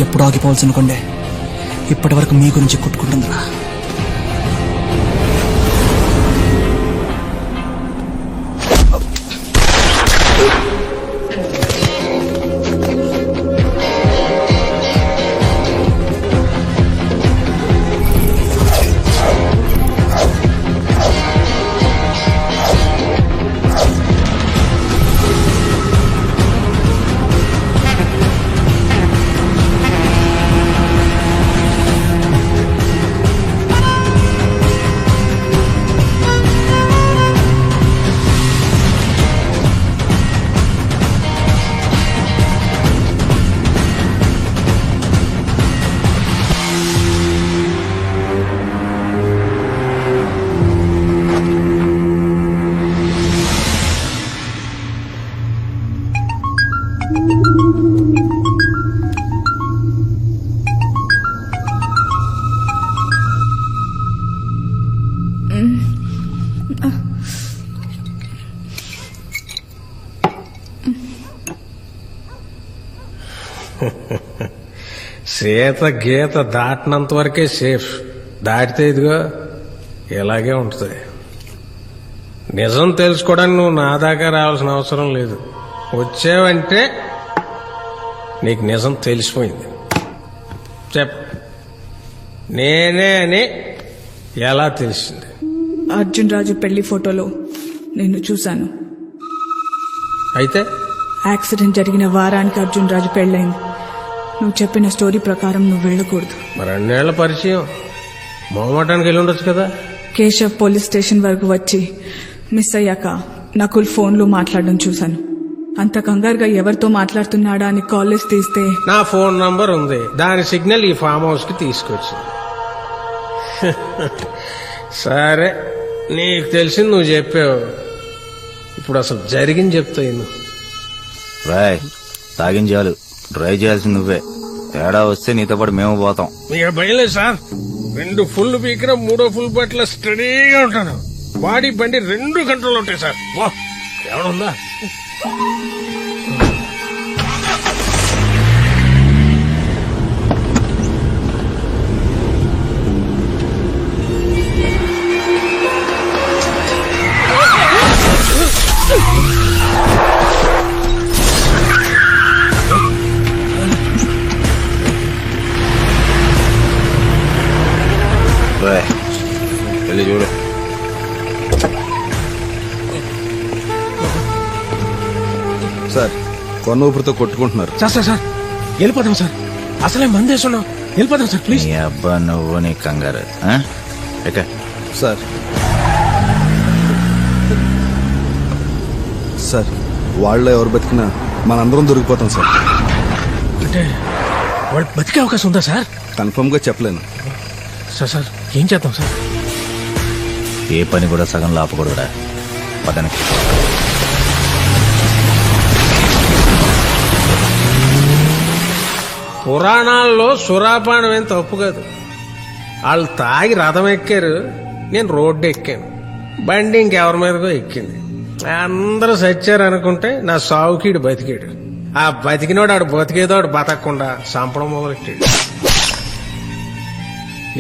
ఎప్పుడు ఆగిపోవాల్సిన కొండే ఇప్పటి వరకు మీ గురించి కొట్టుకుంటుందిరా. సీత గీత దాటినంత వరకే సేఫ్. దాటితే ఇదిగో ఇలాగే ఉంటుంది. నిజం తెలుసుకోవడానికి నువ్వు నా దాకా రావాల్సిన అవసరం లేదు. వచ్చావంటే నీకు నిజం తెలిసిపోయింది. చెప్ప నేనే అని ఎలా తెలిసింది? అర్జున్ రాజు పెళ్లి ఫోటోలో నిన్ను చూశాను. అయితే యాక్సిడెంట్ జరిగిన వారానికి అర్జున్ రాజు పెళ్ళైంది. నువ్వు చెప్పిన స్టోరీ ప్రకారం నువ్వు వెళ్ళకూడదు. మరి అన్నేళ్ల పరిచయం మొహమాటానికి వెళ్ళి ఉండొచ్చు కదా. కేశవ్ పోలీస్ స్టేషన్ వరకు వచ్చి మిస్ అయ్యాక నకుల్ ఫోన్లో మాట్లాడడం చూశాను. అంత కంగారుగా ఎవరితో మాట్లాడుతున్నాడా అని కాల్ లిస్ట్ తీస్తే నా ఫోన్ నంబర్ ఉంది. దాని సిగ్నల్ ఈ ఫామ్ హౌస్ కి తీసుకొచ్చింది. సరే, నీకు తెలిసింది నువ్వు చెప్పావు. ఇప్పుడు అసలు జరిగింది చెప్తాను. రాయ్ తాగించాలు, డ్రైవ్ చేయాల్సింది నువ్వే. తేడా వస్తే నీతో పాటు మేము పోతాం. ఇక బయలేదు సార్. 2 ఫుల్ పీకిన 3వ ఫుల్ బట్ల స్టడీగా ఉంటాను. బాడీ బండి 2 గంటలు ఉంటాయి సార్. వా ఎవడుందా? వెళ్ళి చూడు. సార్ కొన్న ఊపిరితో కొట్టుకుంటున్నారు. సార్ సార్ సార్ వెళ్ళిపోతాం సార్. అసలే మందేస్తున్నాం. వెళ్ళిపోతాం సార్ ప్లీజ్. నీ అబ్బా నువ్వు నీ కంగారు. సార్ సార్ వాళ్ళలో ఎవరు బతికినా మనందరం దొరికిపోతాం సార్. అంటే వాళ్ళు బతికే అవకాశం ఉందా సార్? కన్ఫర్మ్ గా చెప్పలేను సార్. సార్ ఏం చేద్దాం సార్? ఏ పని కూడా సగంలో ఆపకూడదురా. పదనకి పురాణాల్లో సురాపానం ఏం తప్పు కాదు. వాళ్ళు తాగి రథం ఎక్కారు, నేను రోడ్డు ఎక్కాను. బండి ఇంకెవరి మీదకో ఎక్కింది. అందరూ సచ్చారు అనుకుంటే నా సావుకీడు బతికాడు. ఆ బతికినోడు ఆడు బతికేదో ఆడు బతకకుండా చంపడం మొదలెట్టాడు.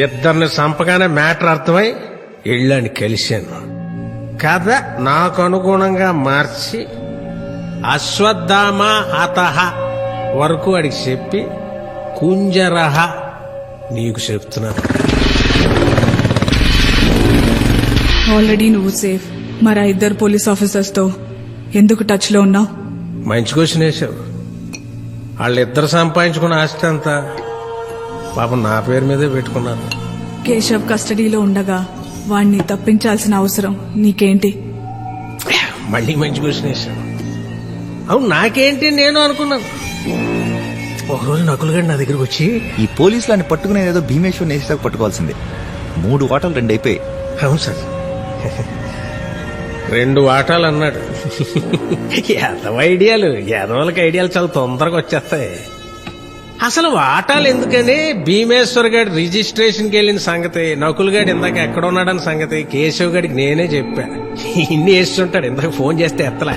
ఇద్దరిని చంపగానే మ్యాటర్ అర్థమై ఇళ్ళని కలిశాను. కథ నాకు అనుగుణంగా మార్చి అశ్వత్థామ హతః వరకు అడిగి చెప్పి కుంజరహ నీకు చెప్తున్నాను. ఆల్రెడీ నువ్వు సేఫ్. మరి ఆ 2 పోలీస్ ఆఫీసర్స్ తో ఎందుకు టచ్ లో ఉన్నావు? మంచి క్వశ్చన్ వేసావు. వాళ్ళిద్దరు సంపాదించుకున్న ఆస్తి అంతా పాపం నా పేరు మీదే పెట్టుకున్నాను. కేశవ్ కస్టడీలో ఉండగా వాణ్ణి తప్పించాల్సిన అవసరం నీకేంటి? మళ్ళీ మంచి క్వశ్చన్ వేసావు. అవును నాకేంటి నేను అనుకున్నాను. ఒకరోజు నకులుగాడు నా దగ్గరకు వచ్చి, ఈ పోలీసులని పట్టుకునేది ఏదో భీమేశ్వర్ నేసాక పట్టుకోవాల్సిందే. 3 వాటాలు 2 అయిపోయాయి. అవును సార్ 2 వాటాలు అన్నాడు. యాదవ ఐడియాలు, యాదవులకి ఐడియాలు చాలా తొందరగా వచ్చేస్తాయి. అసలు వాటాలు ఎందుకని భీమేశ్వర్ గారి రిజిస్ట్రేషన్కి వెళ్ళిన సంగతి, నకుల్ గారు ఇందాక ఎక్కడ ఉన్నాడని సంగతి కేశవ్ గారికి నేనే చెప్పా. ఇన్ని వేస్తుంటాడు. ఇందాక ఫోన్ చేస్తే ఎత్తలే.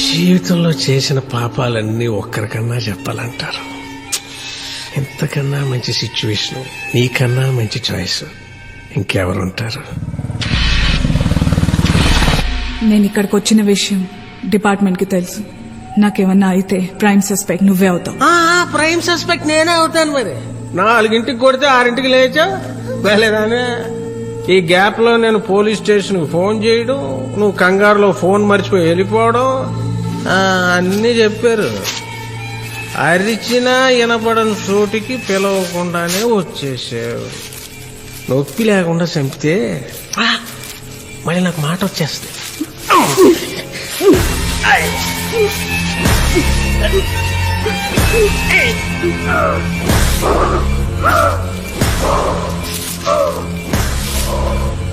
జీవితంలో చేసిన పాపాలన్నీ ఒక్కరికన్నా చెప్పాలంటారు. ఇంతకన్నా మంచి సిచ్యువేషన్, నీకన్నా మంచి చాయిస్ ఇంకెవరుంటారు? నేను ఇక్కడికి వచ్చిన విషయం డిపార్ట్మెంట్ కి తెలుసు. నాకేమన్నా అయితే ప్రైమ్ సస్పెక్ట్ నువ్వే అవుతావు. ప్రైమ్ సస్పెక్ట్ నేనే అవుతాను. మరి 4ంటికి కొడితే 6ంటికి లేచా వెళ్ళేదానే. ఈ గ్యాప్ లో నేను పోలీస్ స్టేషన్ కు ఫోన్ చేయడం, నువ్వు కంగారులో ఫోన్ మర్చిపోయి వెళ్ళిపోవడం అన్నీ చెప్పారు. అరిచినా వినపడని చోటికి పిలవకుండానే వచ్చేసావు. నొప్పి లేకుండా చంపితే మళ్ళీ నాకు మాట వచ్చేస్తుంది.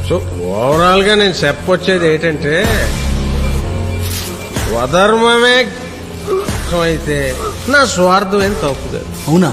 సో ఓవరాల్ గా నేను చెప్పొచ్చేది ఏంటంటే, స్వధర్మమే అయితే నా స్వార్థం ఏం తప్పు కాదు. అవునా?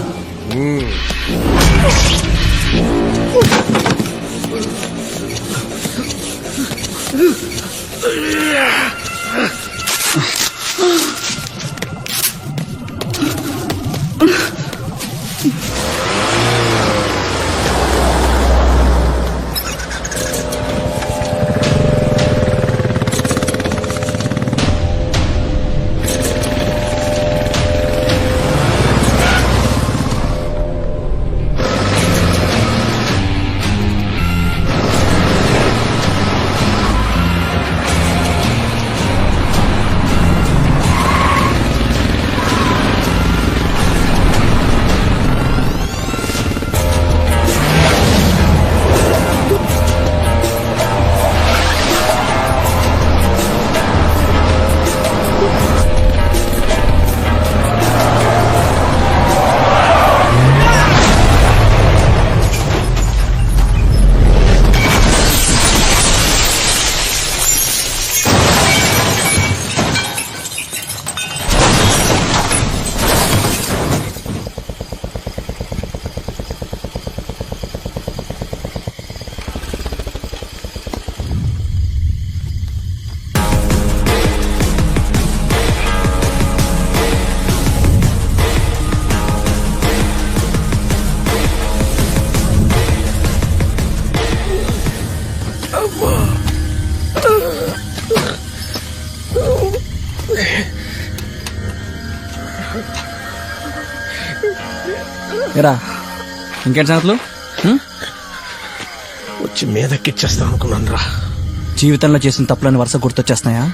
ఎరా ఇంకేంటి సంగతులు? వచ్చి మీదకిచ్చేస్తాం అనుకున్నాను రా. జీవితంలో చేసిన తప్పులని వరుస గుర్తొచ్చేస్తున్నాయా?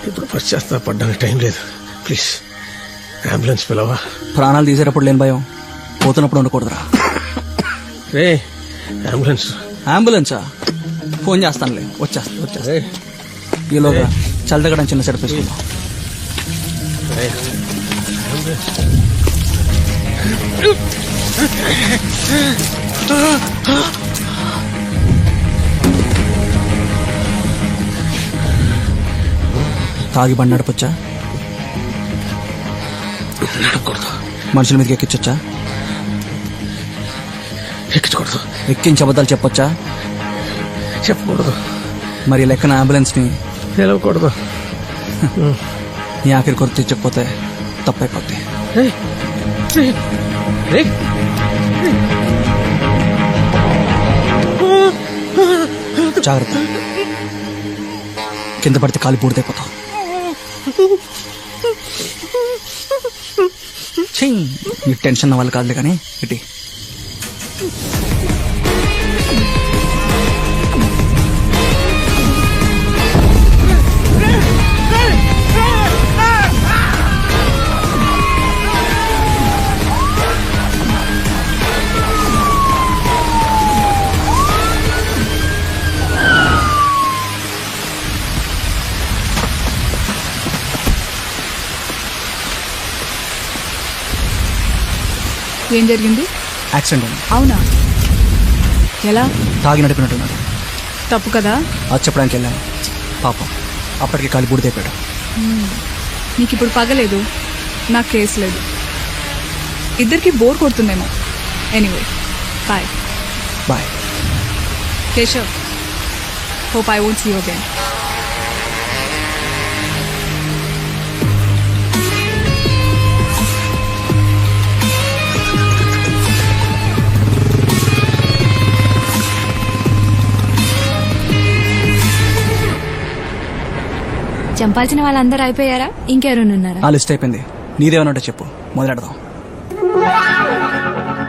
ఇప్పుడు పశ్చాత్తాపడ్డానికి టైం లేదు. ప్లీజ్ అంబులెన్స్ పిలవా. ప్రాణాలు తీసేటప్పుడు లేని భయం పోతున్నప్పుడు ఉండకూడదురా. రే అంబులెన్స్. అంబులెన్సా? ఫోన్ చేస్తానులే. వచ్చేస్తా. ఈలోగా చల్లదగడం చిన్న సెట్ తీసుకుందాం. తాగి బండి నడపొచ్చా? నడకూడదు. మనుషుల మీదకి ఎక్కించొచ్చా? ఎక్కించకూడదు. ఎక్కించి అబద్ధాలు చెప్పొచ్చా? చెప్పకూడదు. మరి లెక్కన అంబులెన్స్ ని పిలవకూడదు. నీ ఆఖరి కొరకు తెచ్చకపోతే తప్పైపోద్ది. జాగ్రత్త, కింద పడితే కాలి పూర్తయిపోతావు. నీ టెన్షన్ వల్ల కాదులే కానీ ఇటీ. ఏం జరిగింది? యాక్సిడెంట్ అయింది. అవునా? ఎలా? తాగి నడిపినట్టున్నాడు. తప్పు కదా? అది చెప్పడానికి వెళ్ళాను. పాపం అప్పటికి కాలి బూడిదైపోయాడు. నీకు ఇప్పుడు పగలేదు, నాకు కేసు లేదు. ఇద్దరికి బోర్ కొడుతుందేమో. Anyway bye. Bye Keshav. Hope I won't see you again. చంపాల్సిన వాళ్ళందరూ అయిపోయారా? ఇంకెవరైనా ఉన్నారా? ఆ లిస్ట్ అయిపోయింది. నీదేమన్నా చెప్పు, మొదలెడదాం.